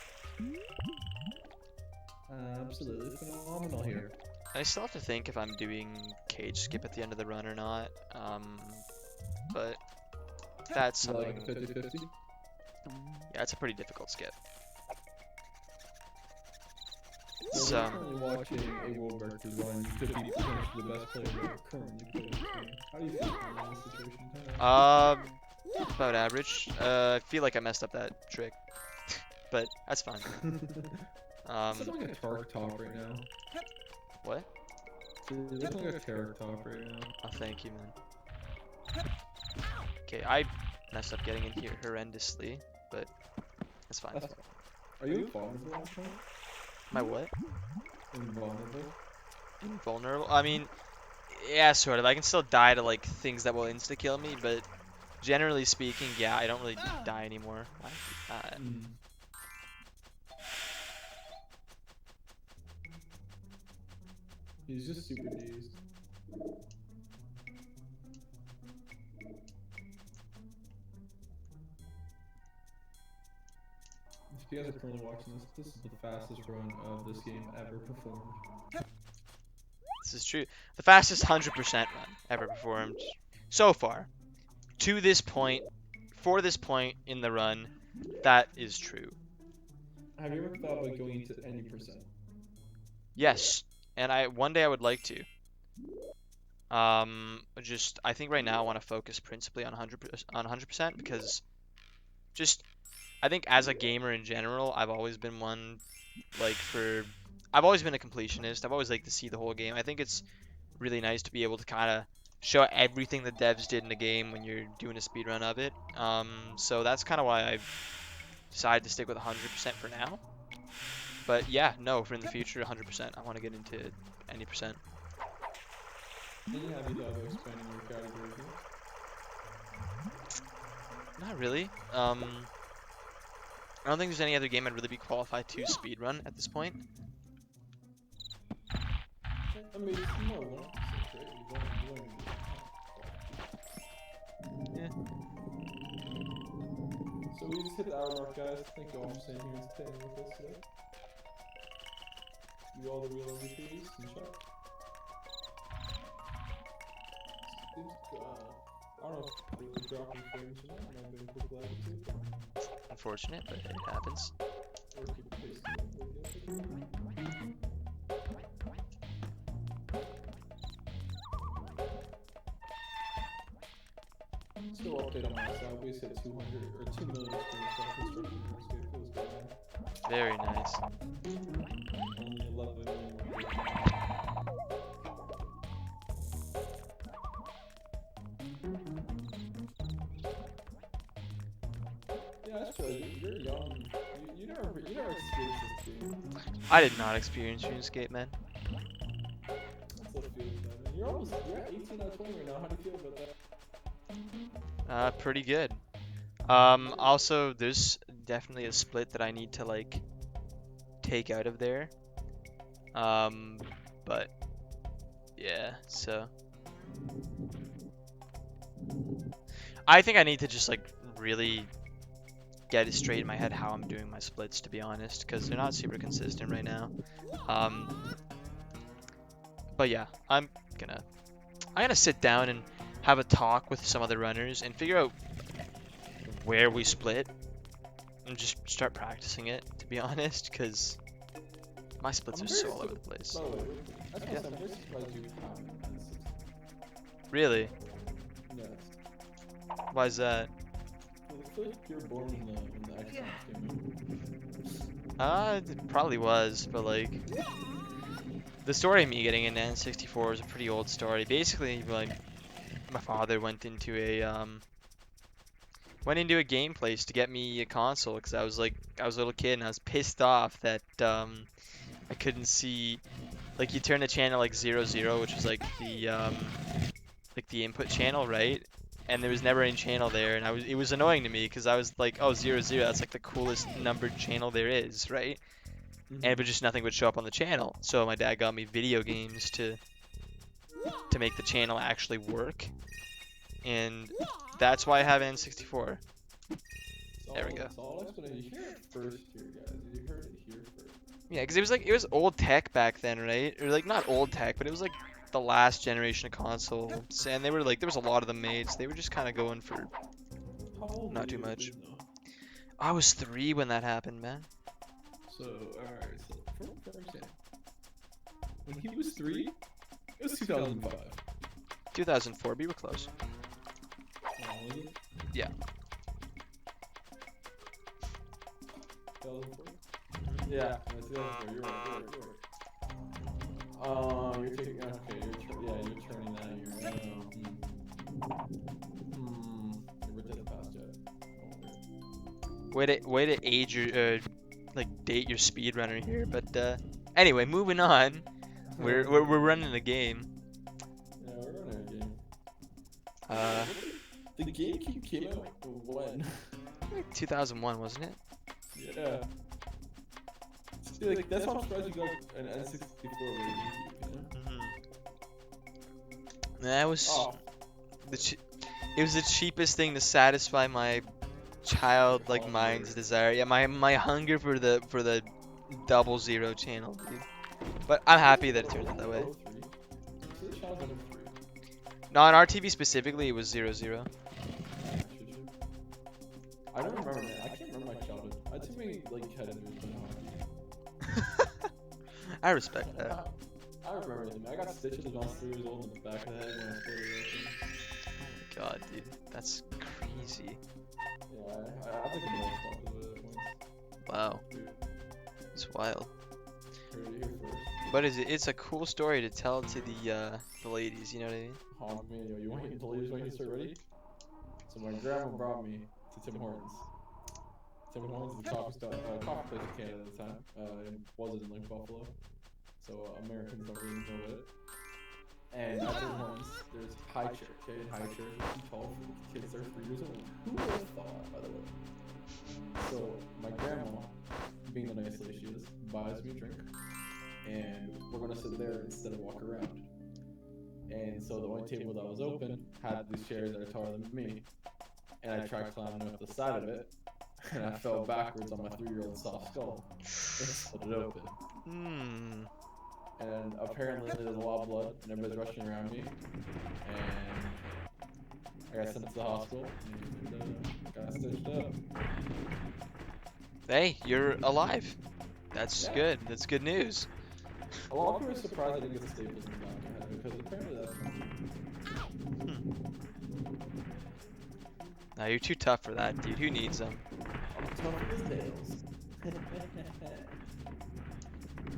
Absolutely phenomenal here. I still have to think if I'm doing cage skip at the end of the run or not. But that's something. Like 50-50? Yeah, it's a pretty difficult skip. So So, we're currently watching a world record run. You could be potentially the best player currently playing this game. How do you feel in this situation? about average. I feel like I messed up that trick, but that's fine. It's like a Tark top right now. What? You're looking like a Tark top right now. Oh, thank you, man. Okay, I messed up getting in here horrendously, but that's fine. That's fine. Are you invulnerable on point? My what? Invulnerable? Invulnerable? I mean, yeah, sort of. I can still die to like things that will insta-kill me, but generally speaking, yeah, I don't really die anymore. He's just super dazed. If you guys are currently watching this, this is the fastest run of this game ever performed. This is true. The fastest 100% run ever performed so far. To this point, for this point in the run, that is true. Have you ever thought about going into any percent? Yes, and one day I would like to. I think right now I want to focus principally on 100% because I think as a gamer in general, I've always been one I've always been a completionist. I've always liked to see the whole game. I think it's really nice to be able to kind of show everything the devs did in the game when you're doing a speedrun of it. So that's kind of why I decided to stick with 100% for now. But yeah, no, for in the future, 100%. I want to get into any percent. Then you have you thought about expanding your categories? Not really. I don't think there's any other game I'd really be qualified to speedrun at this point. I mean, it's more 1%, right? You don't Yeah. So we just hit the hour mark, guys. Thank you all for staying here and staying with us today. You all the real MVPs in chat. I don't know if we're dropping frames or not. I'm not being quick lag too. Unfortunate, but it happens. Or keep pasting it. Still update on my side. We just hit 200 or 2 million screens on construction landscape. It was good, man. Very nice. Only 11 million more people. Yeah, that's true. You're young. You never experienced this game. I did not experience RuneScape, man. That's what it feels, man. you're at 18 out of 20 right now. How do you feel about that? Pretty good. Also, there's definitely a split that I need to like take out of there. But yeah, so I think I need to just like really get it straight in my head how I'm doing my splits, to be honest, because they're not super consistent right now. But yeah, I'm gonna sit down and have a talk with some other runners and figure out where we split and just start practicing it, to be honest, because my splits are so all over the place. By the way, I'm very surprised you haven't. Really? Yes. Why is that? I feel like you were born when the Xbox came out. It probably was, but like the story of me getting an N64 is a pretty old story. Basically, like my father went into a game place to get me a console because I was a little kid and I was pissed off that I couldn't see, like, you turn the channel like 00, which was like the input channel, right? And there was never any channel there, and it was annoying to me because I was like, oh, 00, that's like the coolest numbered channel there is, right? And but just nothing would show up on the channel. So my dad got me video games to make the channel actually work, and that's why I have an N64. There we go. So I'll explain. You hear it first here, guys. You heard it here first. Yeah, because it was old tech back then, right? Or like not old tech, but it was like the last generation of consoles, and they were like there was a lot of them made, so they were just kind of going for How old not were too you much. then, though? I was 3 when that happened, man. So, alright, so for example, when he was 3, it was 2005. 2004, we were close. Was it? Yeah. 2004? Yeah, that's 2004. You're right. You're taking, okay, you're turning that year. You're dead past yet. Way to age your like date your speedrunner here, but anyway, moving on. We're running a game. Yeah, we're running a game. Uh, The GameCube came out when? like 2001, wasn't it? Yeah. See, like, that's how I'm surprised you got an N64 with a GameCube, you know? That was Oh. it was the cheapest thing to satisfy my childlike mind's desire. Yeah, my hunger for the 00 channel, dude. But I'm happy that it turned out that way. No, on our TV specifically, it was 00. I don't remember, man. I can't remember my childhood. I had too many, like, head injuries playing hockey. I respect that. I remember everything. I got stitches when I was 3 years old in the back of the head when I split it open. God, dude, that's crazy. Yeah, I think I'm more stuff with it once. Wow, it's wild. Heard it here first. But it's a cool story to tell to the ladies, you know what I mean? Oh man, yo, you want to start ready? So my grandma brought me to Tim Hortons. Tim Hortons is a coffee place in Canada at the time. It wasn't in like Buffalo, so Americans don't really know it. And at Tim Hortons, there's high chair, okay? And high chairs are too tall for kids that are 3 years old. Who would have thought, by the way? So my grandma, being the nice lady she is, buys me a drink, and we're gonna sit there instead of walk around. And so the only table that was open had these chairs that are taller than me, and I tried climbing up the side of it, and I fell backwards on my 3-year-old soft skull and split it open. And apparently there's a lot of blood, and everybody's rushing around me, and I got sent to the hospital and got stitched up. Hey, you're alive. That's Yeah. good. That's good news. A lot of people are surprised I didn't get the staples in the back of my head because apparently that's Now you're too tough for that, dude. Who needs them? I'm tough as nails.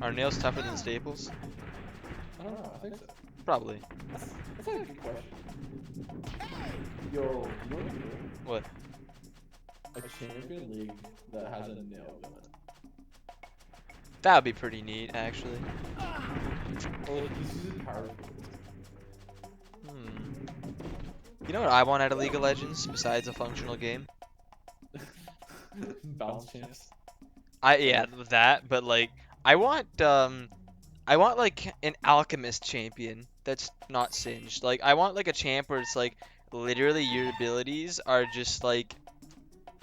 Are nails tougher than staples? I don't know, I think so. Probably. That's not a good question. Yo, you know what you do? What? A champion league that has a nail gun. That would be pretty neat, actually. Or like, he's using power tools. You know what I want out of League of Legends besides a functional game? Balance champs. Yeah, that, but like I want like an alchemist champion that's not singed. Like I want like a champ where it's like literally your abilities are just like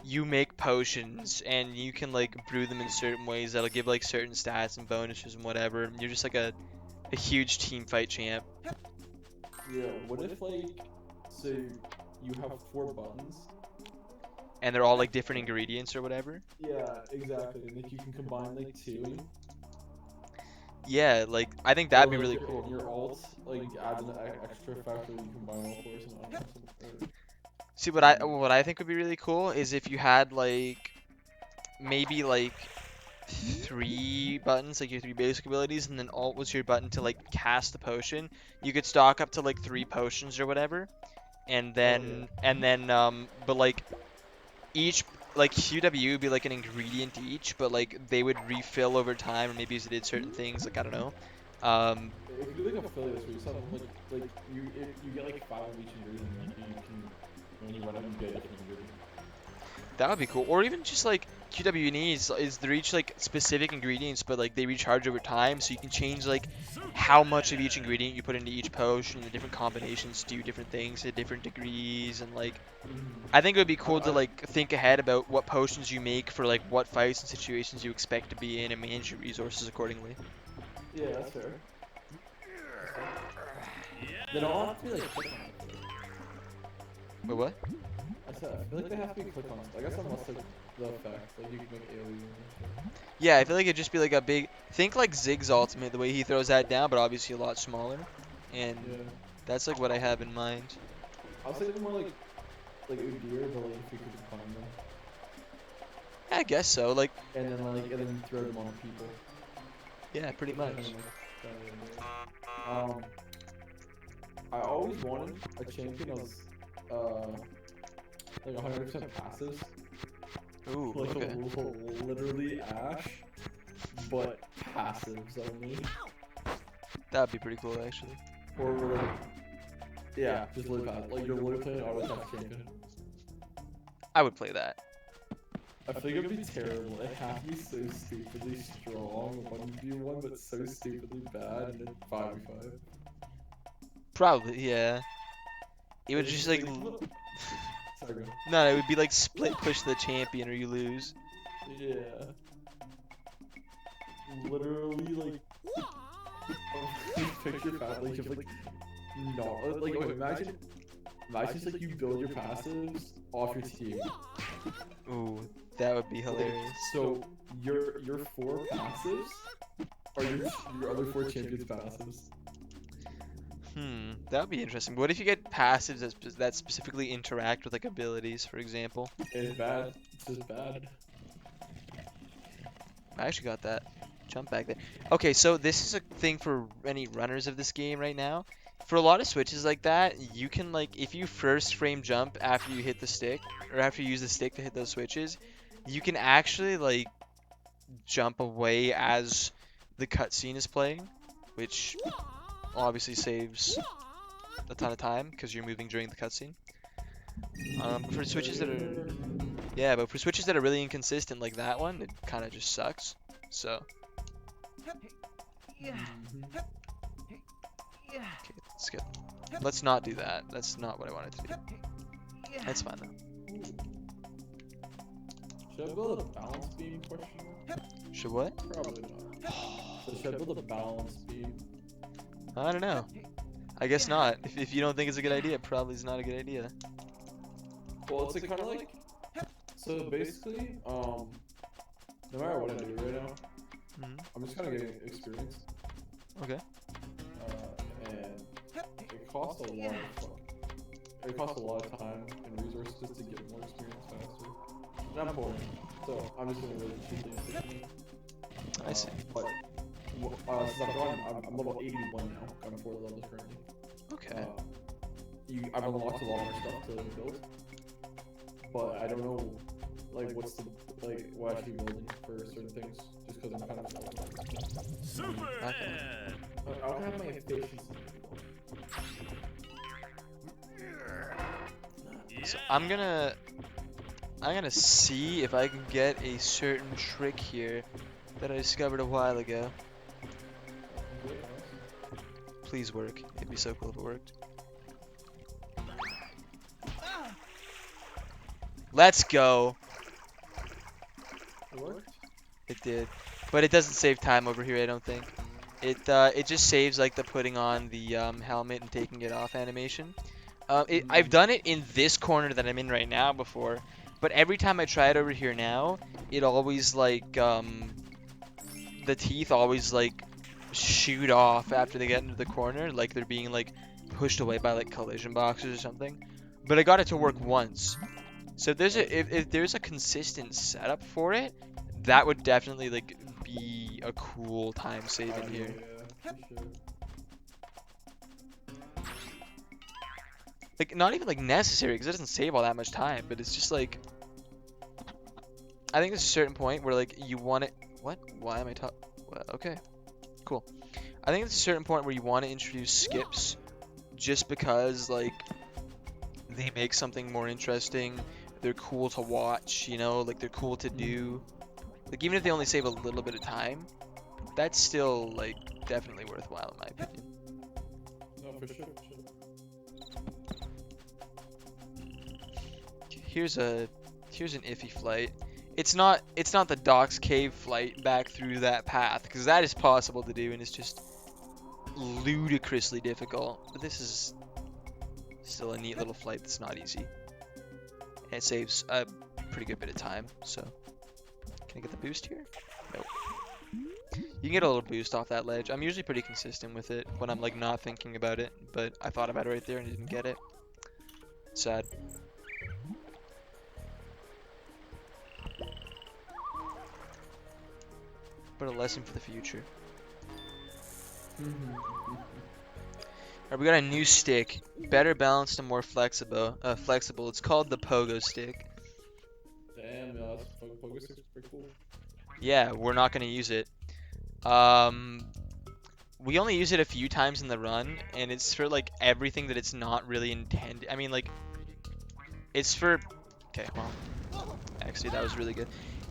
you make potions and you can like brew them in certain ways that'll give like certain stats and bonuses and whatever. You're just like a huge team fight champ. Yeah, what if like, so you have 4 buttons? And they're all like different ingredients or whatever. Yeah, exactly. And like you can combine like 2. Yeah, like I think Or, that'd be like, really your, cool. Your alt like adds an extra factor that you combine all 4 or something. See what I think would be really cool is if you had like maybe like 3 buttons, like your 3 basic abilities, and then alt was your button to like cast the potion. You could stock up to like 3 potions or whatever, and then but like each like QW would be like an ingredient each, but like they would refill over time, or maybe as it did certain things, like I don't know. It could be like affiliates where you sell like you get like 5 of each ingredient, and you can when you run out you get a different ingredient. That would be cool. Or even just like QWE is they're each like specific ingredients, but like they recharge over time, so you can change like how much of each ingredient you put into each potion, and the different combinations do different things at different degrees, and like I think it would be cool to like think ahead about what potions you make for like what fights and situations you expect to be in, and manage your resources accordingly. Yeah, that's fair. They don't all have to be like click on. Wait, what? I said I feel like they have to be click on. I guess unless like the effects, like you can make AoE and shit. Yeah, I feel like it'd just be like a big think like Zig's ultimate, the way he throws that down, but obviously a lot smaller. And Yeah. that's like what I have in mind. I was thinking more like Udyr, but like if you could combine them. Yeah, I guess so. Like, And then throw them on people. yeah, pretty much. I always wanted a champion that was like 100% passives. Ooh, Like okay. literally Ash, but passives only. That'd be pretty cool, actually. Or like, yeah, just literally passive. Like you're literally playing auto attack champion. I would play that. I think it'd be terrible. It has to be so stupidly strong 1v1, but so stupidly bad and then 5v5. Probably, yeah. It would just like Sorry, go. no, it would be like split push the champion or you lose. Yeah. Literally, like, picture family, like, no, like, okay, imagine like you build your passives off your team. Ooh, that would be hilarious. So your 4 passives are your other 4 champions' passives. That would be interesting. What if you get passives that specifically interact with like abilities, for example? It's bad. It's just bad. I actually got that. Jump back there. Okay, so this is a thing for any runners of this game right now. For a lot of switches like that, you can like, if you first frame jump after you hit the stick, or after you use the stick to hit those switches, you can actually like jump away as the cutscene is playing, which obviously saves a ton of time because you're moving during the cutscene. But for switches that are, yeah, but for switches that are really inconsistent like that one, it kind of just sucks. So. Okay, let's get. Let's not do that. That's not what I wanted to do. That's fine though. Should I build a balance beam? Question mark? Should what? Probably not. So should I build a balance beam? I don't know. I guess not. If you don't think it's a good idea, it probably is not a good idea. Well, it's like kind of like. So basically, no matter what I do right now, I'm just kind of getting experience. Okay. And it costs a lot of it costs a lot of time and resources to get more experience faster. And I'm poor, so I'm just gonna really cheaply efficient. I see. But since I'm level 81 now. I'm 4 levels currently. Okay. I've unlocked a lot more stuff to build, but I don't know like what's the what I should be building for certain things, just because I'm kind of Super Okay. Ed. I don't have my efficiency. So I'm gonna see if I can get a certain trick here that I discovered a while ago. Do it, Alice. Please work. It'd be so cool if it worked. Let's go. It worked. It did, but it doesn't save time over here. I don't think. It just saves like the putting on the helmet and taking it off animation. I've done it in this corner that I'm in right now before, but every time I try it over here now, it always like the teeth always like shoot off after they get into the corner, like they're being like pushed away by like collision boxes or something. But I got it to work once. So if there's a consistent setup for it, that would definitely like be a cool time save in here. Yeah, for sure. Like not even like necessary because it doesn't save all that much time, but it's just like I think there's a certain point where like you want it. What? Why am I talking? Well, okay, cool. I think there's a certain point where you want to introduce skips, just because like they make something more interesting. They're cool to watch, you know, like they're cool to do. Like even if they only save a little bit of time, that's still like definitely worthwhile in my opinion. No, for sure, for sure. Here's an iffy flight. It's not the Doc's Cave flight back through that path because that is possible to do and it's just ludicrously difficult. But this is still a neat little flight that's not easy. And it saves a pretty good bit of time. So can I get the boost here? Nope. You can get a little boost off that ledge. I'm usually pretty consistent with it when I'm like not thinking about it, but I thought about it right there and didn't get it. Sad. But a lesson for the future. Alright, we got a new stick. Better balanced and more flexible. It's called the pogo stick. Damn, yeah, that's Pogo Stick's pretty cool. Yeah, we're not gonna use it. We only use it a few times in the run, and it's for like everything that it's not really intended. I mean, like, it's for. Okay, well, actually, that was really good.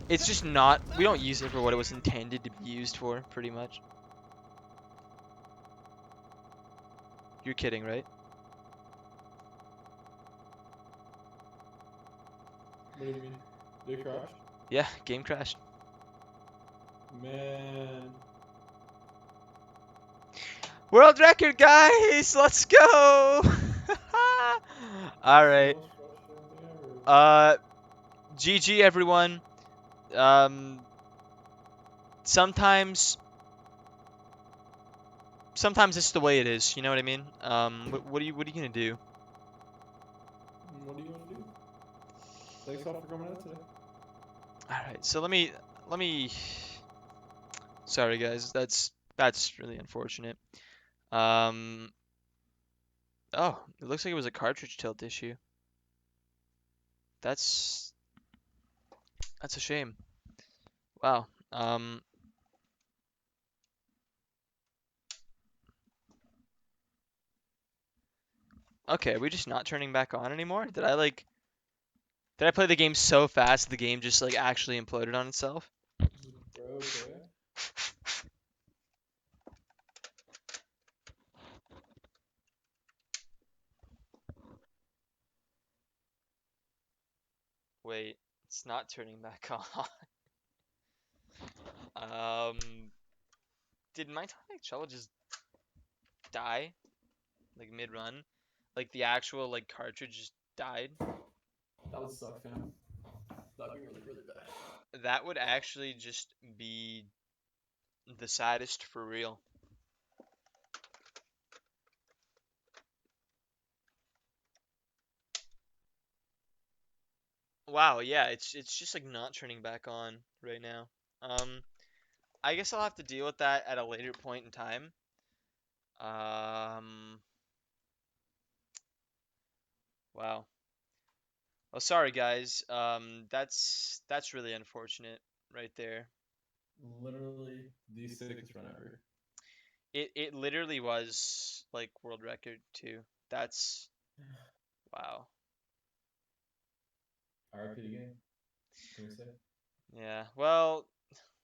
It's just not. We don't use it for what it was intended to be used for, pretty much. You're kidding, right? What do you mean? Did it crash? Yeah, game crashed. Man. World record, guys! Let's go! Alright. Most frustrating thing ever. GG, everyone. Sometimes it's the way it is. You know what I mean? What are you gonna do? What do you want to do? Thanks all for coming out today. All right. So let me. Sorry, guys. That's really unfortunate. Oh, it looks like it was a cartridge tilt issue. That's a shame. Wow. Okay, are we just not turning back on anymore? Did I play the game so fast the game just like actually imploded on itself? Bro, okay. Wait, it's not turning back on. Did my Tonic Cello just die? Like mid-run? Like the actual like cartridge just died? That would suck, fam. That'd be really, really bad. That would actually just be the saddest for real. Wow, yeah, it's just like not turning back on right now. I guess I'll have to deal with that at a later point in time. Wow. Oh, sorry guys. That's really unfortunate right there. Literally the sickest run ever. It literally was like world record too. That's wow. RIP the game. Can we say? Yeah. Well,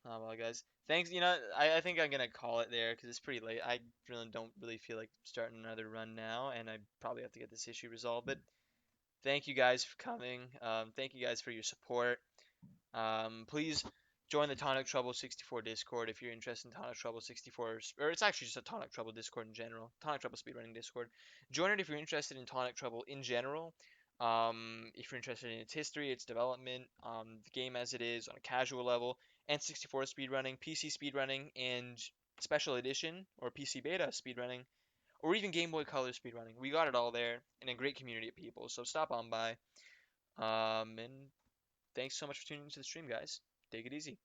oh well, guys. Thanks. I think I'm gonna call it there because it's pretty late. I really don't really feel like starting another run now, and I probably have to get this issue resolved. But thank you guys for coming. Thank you guys for your support. Please join the Tonic Trouble 64 Discord if you're interested in Tonic Trouble 64, or it's actually just a Tonic Trouble Discord in general. Tonic Trouble speedrunning Discord. Join it if you're interested in Tonic Trouble in general. If you're interested in its history, its development, the game as it is on a casual level, N64 speedrunning, PC speedrunning, and special edition or PC beta speedrunning, or even Game Boy Color speedrunning. We got it all there in a great community of people. So stop on by. And thanks so much for tuning into the stream, guys. Take it easy.